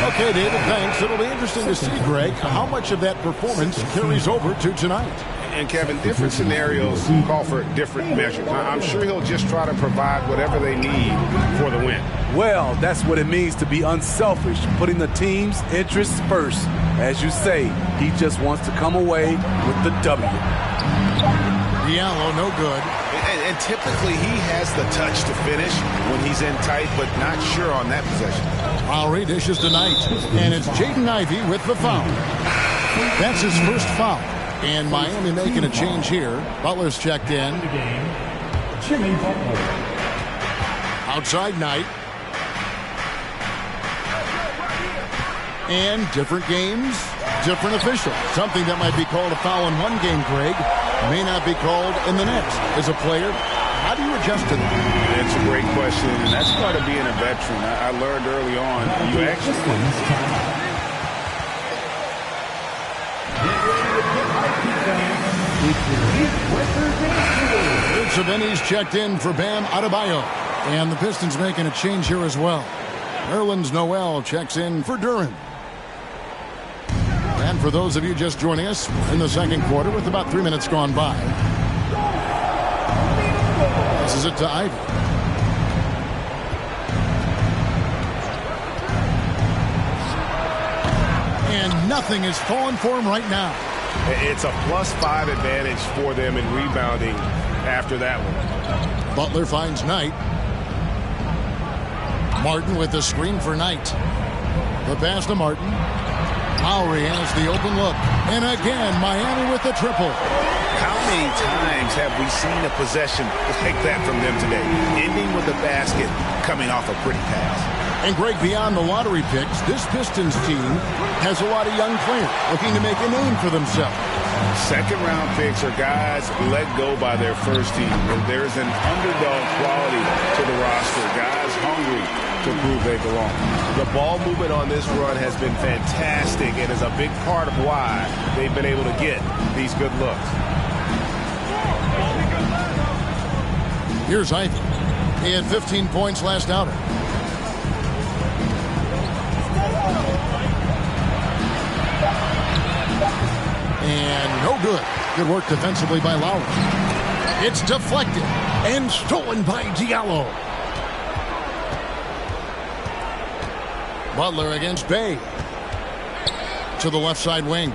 Okay, David, thanks. It'll be interesting to see, Greg, how much of that performance carries over to tonight. And, Kevin, different scenarios call for different measures. I'm sure he'll just try to provide whatever they need for the win. Well, that's what it means to be unselfish, putting the team's interests first. As you say, he just wants to come away with the W. Diallo, no good. And typically he has the touch to finish when he's in tight, but not sure on that possession. Lowry dishes to Knight, and it's Jaden Ivey with the foul. That's his first foul. And Miami making a change here. Butler's checked in. Jimmy Butler. Outside Knight. And different games, different official. Something that might be called a foul in one game, Greg, may not be called in the next. As a player, how do you adjust to that? That's a great question, and that's part of being a veteran. I learned early on, you actually... Savini's checked in for Bam Adebayo. And the Pistons making a change here as well. Nerlens Noel checks in for Duran. And for those of you just joining us in the second quarter with about 3 minutes gone by, this is it to Ivy. And nothing is falling for him right now. It's a +5 advantage for them in rebounding after that one. Butler finds Knight. Martin with the screen for Knight. The pass to Martin. Lowry has the open look. And again, Miami with the triple. How many times have we seen a possession like that from them today? Ending with a basket, coming off a pretty pass. And Greg, beyond the lottery picks, this Pistons team has a lot of young players looking to make a name for themselves. Second-round picks are guys let go by their first team. There's an underdog quality to the roster. Guys hungry to prove they belong. The ball movement on this run has been fantastic and is a big part of why they've been able to get these good looks. Here's Ivy. He had 15 points last outing. And no good. Good work defensively by Lowry. It's deflected and stolen by Diallo. Butler against Bay. To the left side wing.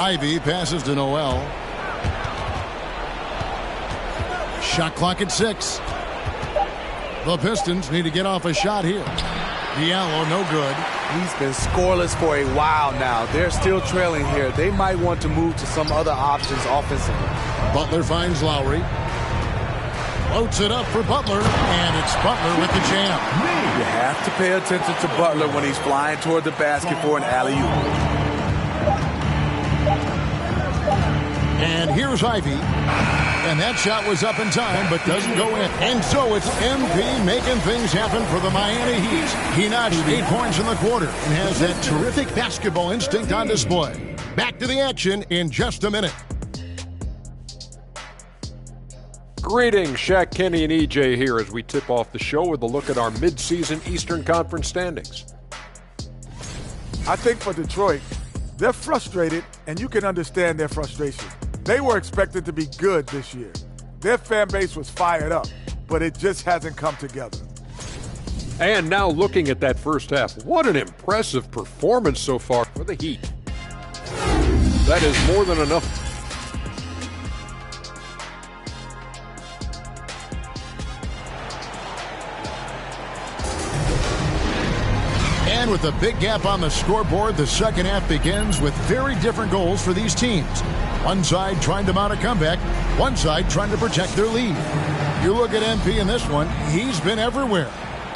Ivy passes to Noel. Shot clock at 6. The Pistons need to get off a shot here. Diallo, no good. He's been scoreless for a while now. They're still trailing here. They might want to move to some other options offensively. Butler finds Lowry. Floats it up for Butler, and it's Butler with the jam. You have to pay attention to Butler when he's flying toward the basket for an alley-oop. And here's Ivy. And that shot was up in time, but doesn't go in. And so it's MP making things happen for the Miami Heat. He notched 8 points in the quarter and has that terrific basketball instinct on display. Back to the action in just a minute. Greetings, Shaq, Kenny, and EJ here as we tip off the show with a look at our midseason Eastern Conference standings. I think for Detroit, they're frustrated, and you can understand their frustration. They were expected to be good this year. Their fan base was fired up, but it just hasn't come together. And now looking at that first half, what an impressive performance so far for the Heat. That is more than enough. And with a big gap on the scoreboard, the second half begins with very different goals for these teams. One side trying to mount a comeback, one side trying to protect their lead. You look at MP in this one, he's been everywhere.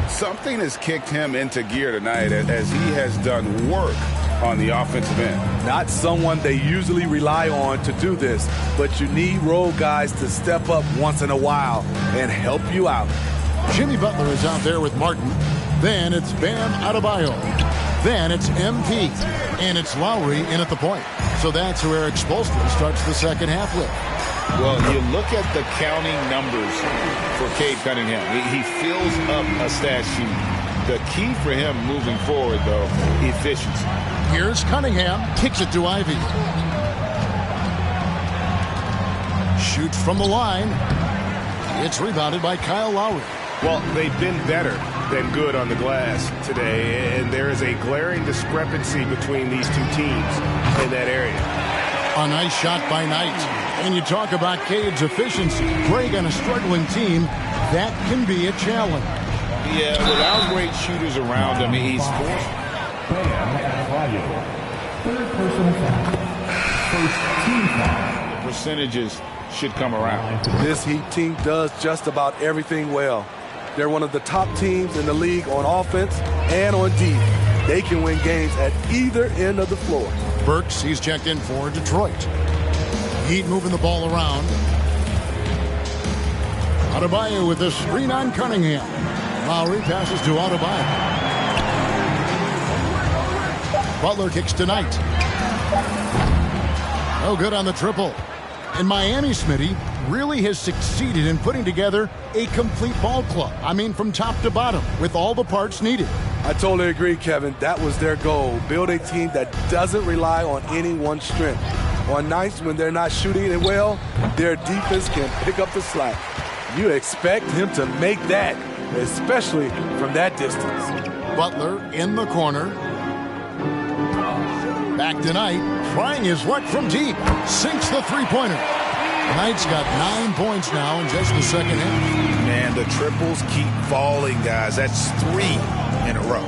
Something has kicked him into gear tonight as he has done work on the offensive end. Not someone they usually rely on to do this, but you need role guys to step up once in a while and help you out. Jimmy Butler is out there with Martin. Then it's Bam Adebayo. Then it's MP. And it's Lowry in at the point. So that's who Eric Spoelstra starts the second half with. Well, you look at the counting numbers for Cade Cunningham. He fills up a stat sheet. The key for him moving forward, though, efficiency. Here's Cunningham. Kicks it to Ivy. Shoots from the line. It's rebounded by Kyle Lowry. Well, they've been better than good on the glass today, and there is a glaring discrepancy between these two teams in that area. A nice shot by Knight. And you talk about Cade's efficiency. Greg on a struggling team, that can be a challenge. Yeah, without great shooters around him, he's forced. Third personal foul. First team foul. The percentages should come around. This Heat team does just about everything well. They're one of the top teams in the league on offense and on defense. They can win games at either end of the floor. Burks, he's checked in for Detroit. Heat moving the ball around. Adebayo with the screen on Cunningham. Lowry passes to Adebayo. Butler kicks to Knight. No good on the triple. And Miami, Smitty, really has succeeded in putting together a complete ball club. I mean, from top to bottom, with all the parts needed. I totally agree, Kevin. That was their goal. Build a team that doesn't rely on any one strength. On nights when they're not shooting it well, their defense can pick up the slack. You expect him to make that, especially from that distance. Butler in the corner. Back to Knight, trying his luck from deep. Sinks the three-pointer. Knight's got 9 points now in just the second half. Man, the triples keep falling, guys. That's 3 in a row.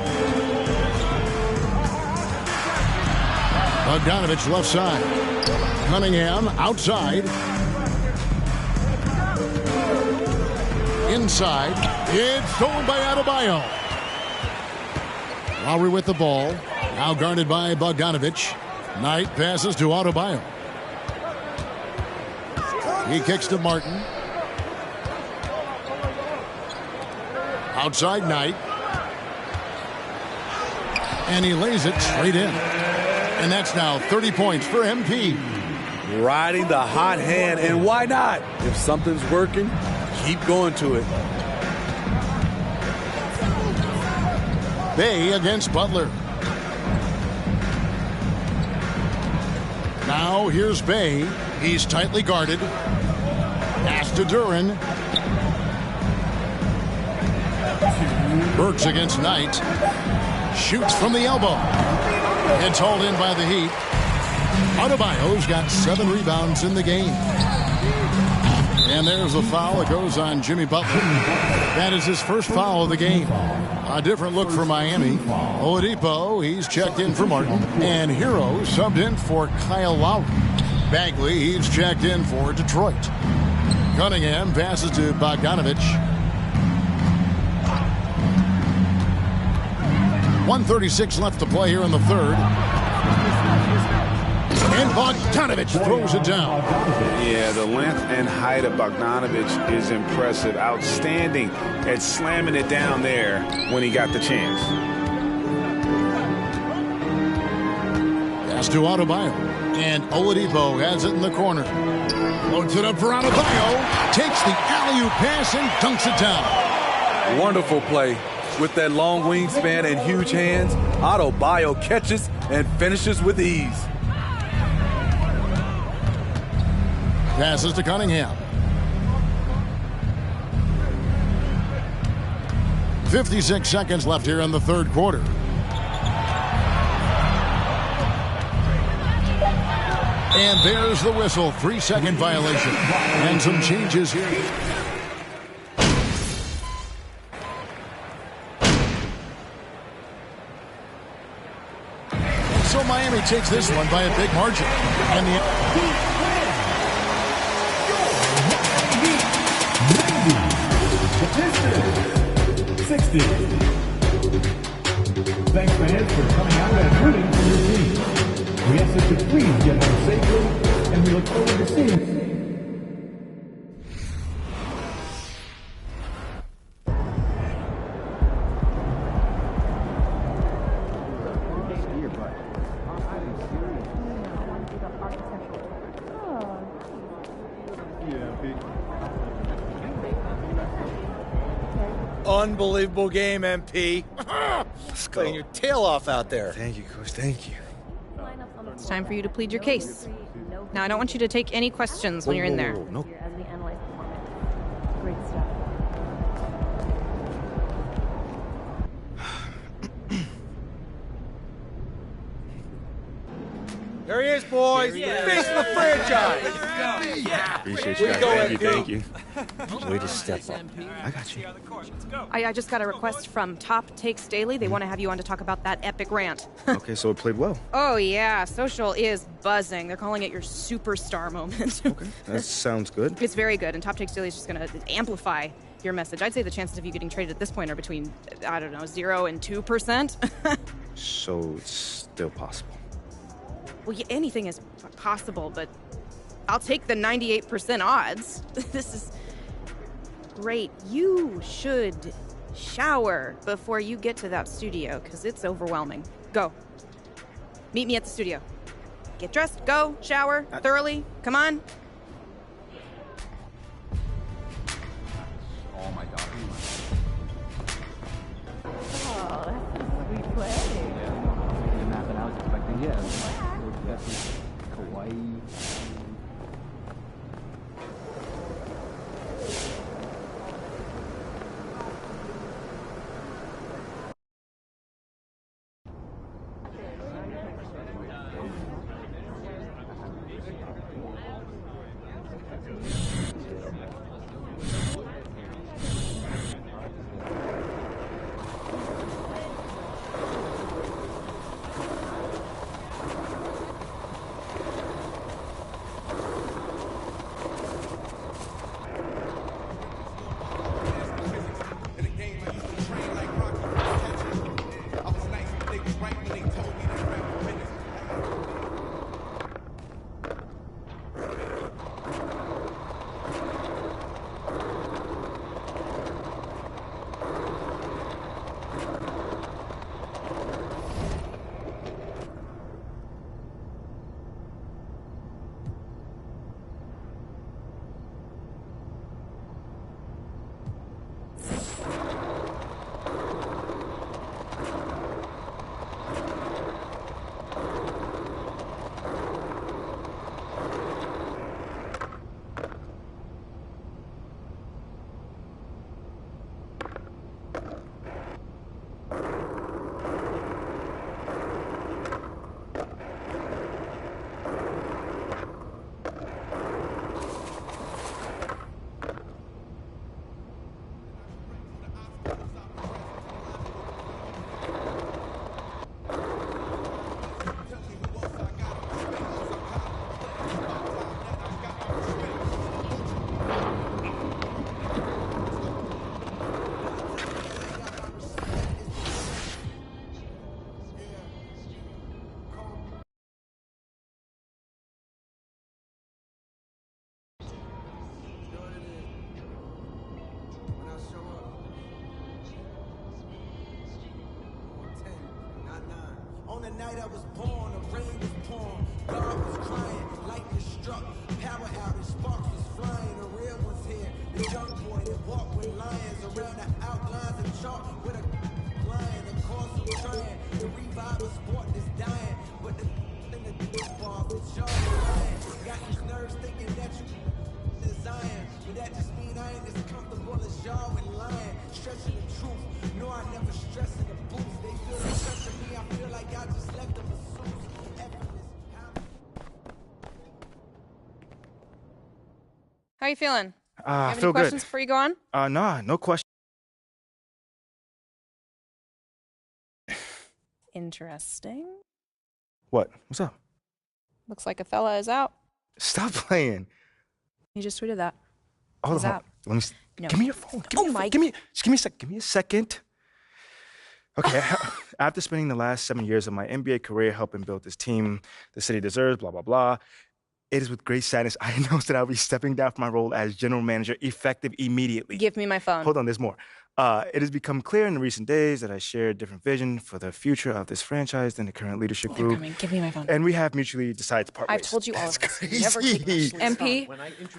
Bogdanovich left side. Cunningham outside. Inside. It's stolen by Adebayo. Lowry with the ball. Now guarded by Bogdanovich. Knight passes to Adebayo. He kicks to Martin. Outside Knight. And he lays it straight in. And that's now 30 points for MP. Riding the hot hand, and why not? If something's working, keep going to it. Bay against Butler. Now here's Bay. He's tightly guarded. Pass to Duran. Burks against Knight. Shoots from the elbow. It's hauled in by the Heat. Adebayo's got 7 rebounds in the game. And there's a foul that goes on Jimmy Butler. That is his first foul of the game. A different look for Miami. Oladipo, he's checked in for Martin. And Hero subbed in for Kyle Lowry. Bagley, he's checked in for Detroit. Cunningham passes to Bogdanovich. 1:36 left to play here in the third. And Bogdanovich throws it down. Yeah, the length and height of Bogdanovich is impressive. Outstanding at slamming it down there when he got the chance. Pass to Adebayo. And Oladipo has it in the corner. Loads it up for Adebayo. Takes the alley-oop pass and dunks it down. Wonderful play. With that long wingspan and huge hands, Adebayo catches and finishes with ease. Passes to Cunningham. 56 seconds left here in the third quarter. And there's the whistle. 3-second violation. And some changes here. So Miami takes this one by a big margin. And the 60. Thanks, fans, for coming out and rooting for your team. We ask that you please get home safely, and we look forward to seeing you. Unbelievable game, MP. Playing your tail off out there. Thank you, Coach. Thank you. It's time for you to plead your case. Now, I don't want you to take any questions when you're in there. No. Great stuff. There he is, boys. Face of the franchise. Appreciate you guys. Thank you. Way to step up. I got you. I just got a request from Top Takes Daily. They want to have you on to talk about that epic rant. Okay, so it played well. Oh, yeah. Social is buzzing. They're calling it your superstar moment. Okay, that sounds good. It's very good, and Top Takes Daily is just going to amplify your message. I'd say the chances of you getting traded at this point are between, I don't know, 0 and 2%. So it's still possible. Well, yeah, anything is possible, but I'll take the 98% odds. This is great. You should shower before you get to that studio, because it's overwhelming. Go. Meet me at the studio. Get dressed, go, shower, thoroughly. Come on. Oh, my God. Oh, that's a sweet play. I was expecting, Kawaii. On the night I was born, the rain was pouring, God was crying, lightning struck, power outage, sparks was flying, the real one's here, the young boy that walked with lions around the outlines of chalk with a lion, the course of trying to revive a sport that's dying, but the thing that ball with y'all lying, got these nerves thinking that you Zion, but that just mean I ain't as comfortable as y'all with lying, stretching the truth. No, I never stress in the booth. They feel the pressure me. I feel like I just left the masseuse. How you feeling? I You have feel any questions good. before you go on? Nah, no question. Interesting. What? What's up? Looks like Othello is out. Stop playing. He just tweeted that. Hold He's on. out. Let me. No. Give me your phone. Mike. Give me a sec. Give me a second. Okay. After spending the last 7 years of my NBA career helping build this team the city deserves, blah blah blah, it is with great sadness I announce that I'll be stepping down from my role as general manager effective immediately. Give me my phone. Hold on. There's more. It has become clear in the recent days that I share a different vision for the future of this franchise than the current leadership They're group. coming. Give me my phone. And we have mutually decided to part I've ways. told you all of this. Crazy. Never keep MP,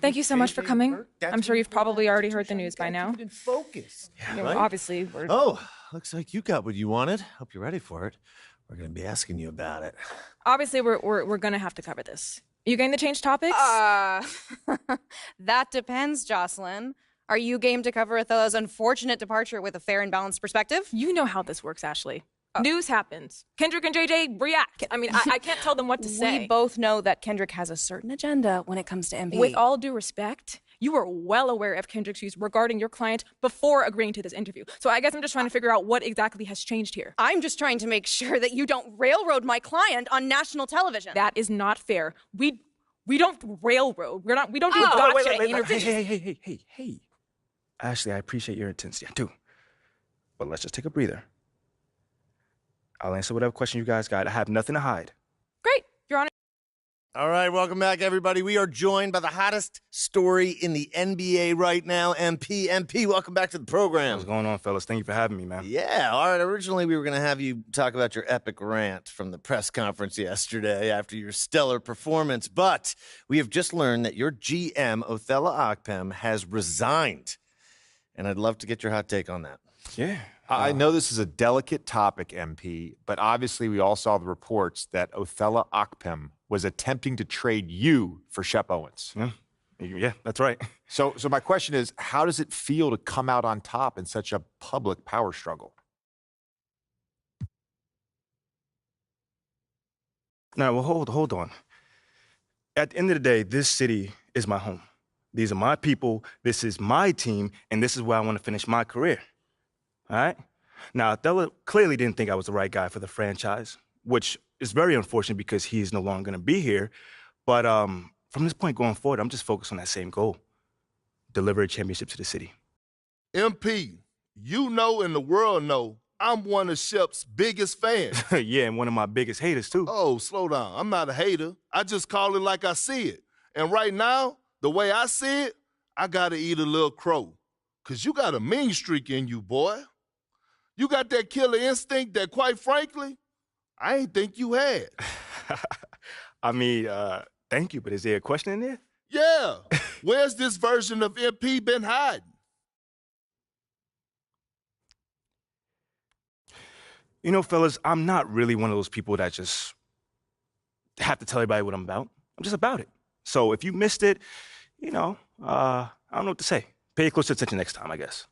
thank you so much for coming. I'm sure you've probably already heard the news by now. Focus. You know, Right? obviously, we're... Oh, looks like you got what you wanted. Hope you're ready for it. We're going to be asking you about it. Obviously, we're going to have to cover this. You going to change topics? That depends, Jocelyn. Are you game to cover Othello's unfortunate departure with a fair and balanced perspective? You know how this works, Ashley. News happens. Kendrick and JJ react. I mean, I can't tell them what to say. We both know that Kendrick has a certain agenda when it comes to MP. With all due respect, you were well aware of Kendrick's views regarding your client before agreeing to this interview. So I guess I'm just trying to figure out what exactly has changed here. I'm just trying to make sure that you don't railroad my client on national television. That is not fair. We don't railroad. We don't do gotcha interviews. Hey. Ashley, I appreciate your intensity. I do. But let's just take a breather. I'll answer whatever question you guys got. I have nothing to hide. Great. You're on it. All right, welcome back, everybody. We are joined by the hottest story in the NBA right now, MP. MP, welcome back to the program. What's going on, fellas? Thank you for having me, man. Yeah, all right. Originally, we were going to have you talk about your epic rant from the press conference yesterday after your stellar performance, but we have just learned that your GM, Othello Akpem, has resigned, and I'd love to get your hot take on that. Yeah. I know this is a delicate topic, MP, but obviously we all saw the reports that Othello Akpem was attempting to trade you for Shep Owens. Yeah, that's right. So my question is, how does it feel to come out on top in such a public power struggle? No, well, hold on. At the end of the day, this city is my home. These are my people, this is my team, and this is where I want to finish my career. All right? Now, Othello clearly didn't think I was the right guy for the franchise, which is very unfortunate because he's no longer going to be here. But from this point going forward, I'm just focused on that same goal, deliver a championship to the city. MP, you know and the world know I'm one of Shep's biggest fans. Yeah, and one of my biggest haters, too. Oh, slow down. I'm not a hater. I just call it like I see it. And right now, the way I see it, I got to eat a little crow. Because you got a mean streak in you, boy. You got that killer instinct that, quite frankly, I ain't think you had. I mean, thank you, but is there a question in there? Yeah. Where's this version of MP been hiding? You know, fellas, I'm not really one of those people that just have to tell everybody what I'm about. I'm just about it. So if you missed it, you know, I don't know what to say. Pay close attention next time, I guess.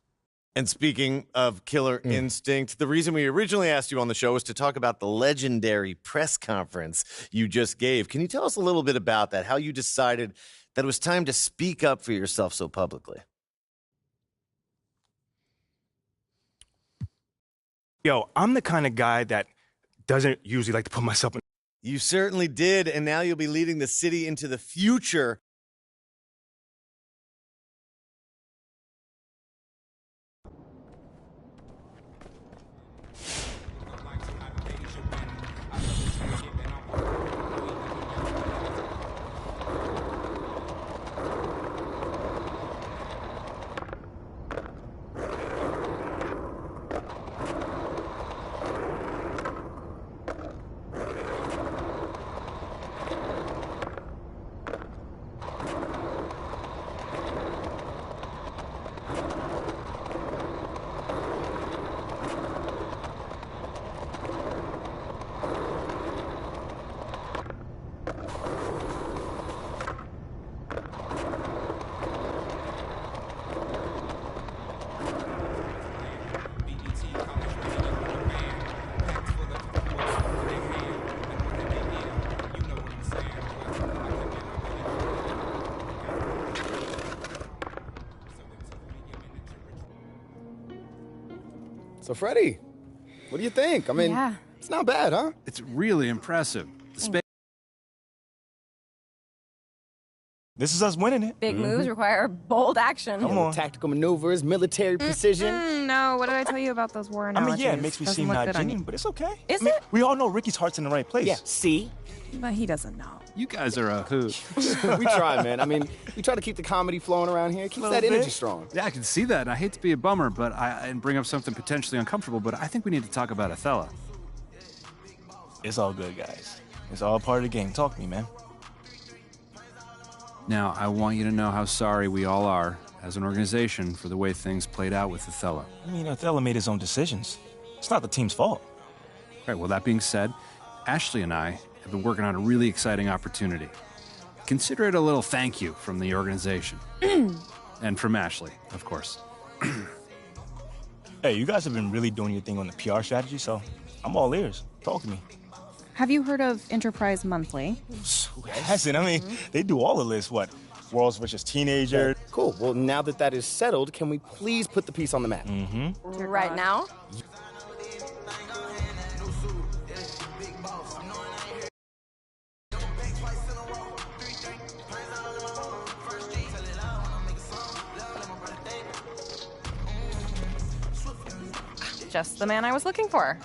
And speaking of killer instinct, the reason we originally asked you on the show was to talk about the legendary press conference you just gave. Can you tell us a little bit about that, how you decided that it was time to speak up for yourself so publicly? Yo, I'm the kind of guy that doesn't usually like to put myself in. You certainly did, and now you'll be leading the city into the future. So, Freddie, what do you think? I mean, it's not bad, huh? It's really impressive. The space. This is us winning it. Big moves require bold action. Come on. Tactical maneuvers, military precision. No, what did I tell you about those war analogies? Yeah, it makes me Doesn't seem look not good on genuine, you. but it's okay. Is it? We all know Ricky's heart's in the right place. Yeah, see? But he doesn't know. You guys are a hoot. We try, man. I mean, we try to keep the comedy flowing around here. Keeps that energy strong. Yeah, I can see that. I hate to be a bummer, and bring up something potentially uncomfortable, but I think we need to talk about Othello. It's all good, guys. It's all part of the game. Talk to me, man. Now, I want you to know how sorry we all are, as an organization, for the way things played out with Othello. I mean, Othello made his own decisions. It's not the team's fault. Right, well, that being said, Ashley and I have been working on a really exciting opportunity. Consider it a little thank you from the organization. And from Ashley, of course. Hey, you guys have been really doing your thing on the PR strategy, so I'm all ears. Talk to me. Have you heard of Enterprise Monthly? Who hasn't? I mean, they do all of this. What? World's Richest Teenager. Cool. Well, now that that is settled, can we please put the piece on the map? Mm-hmm. Right now? Just the man I was looking for.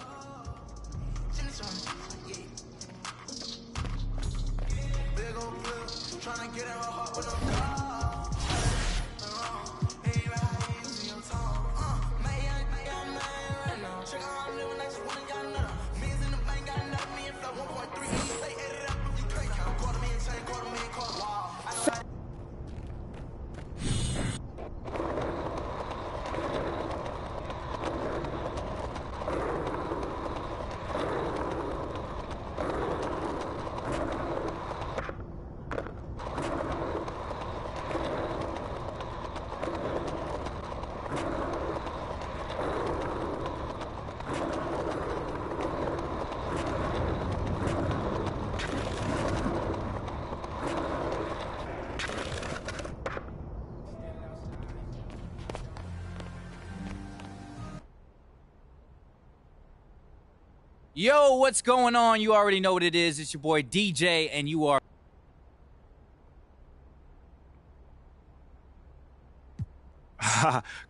Yo, what's going on? You already know what it is. It's your boy DJ, and you are...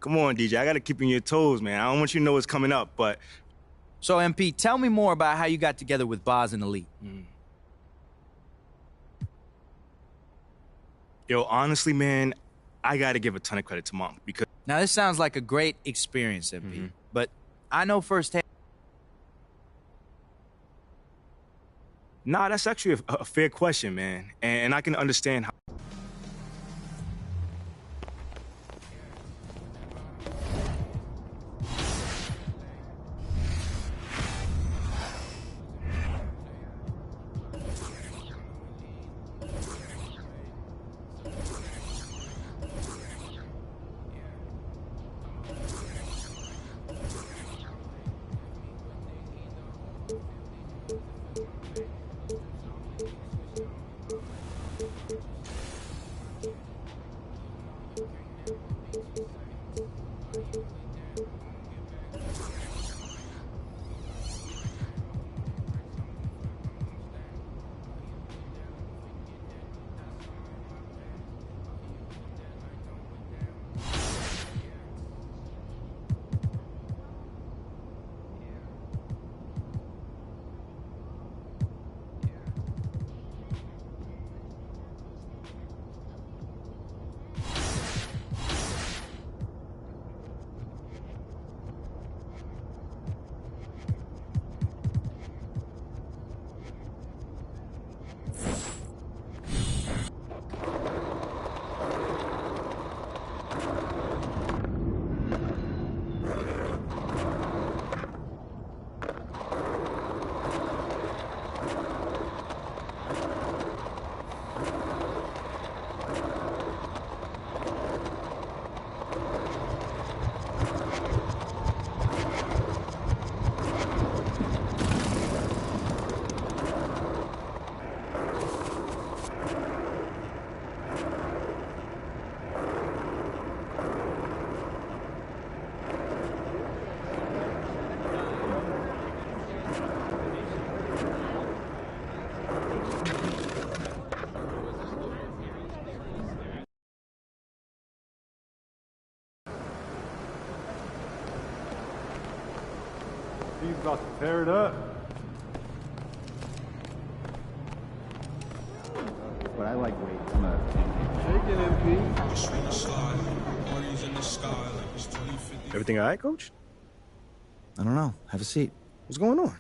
Come on, DJ. I got to keep you on your toes, man. I don't want you to know what's coming up, but... So, MP, tell me more about how you got together with Boz and Elite. Yo, honestly, man, I got to give a ton of credit to Monk because... Now, this sounds like a great experience, MP, but I know firsthand... Nah, that's actually a fair question, man. And I can understand how... MP's about to tear it up. But I like weight. I'm a Shaking MP. Everything all right, Coach? I don't know. Have a seat. What's going on?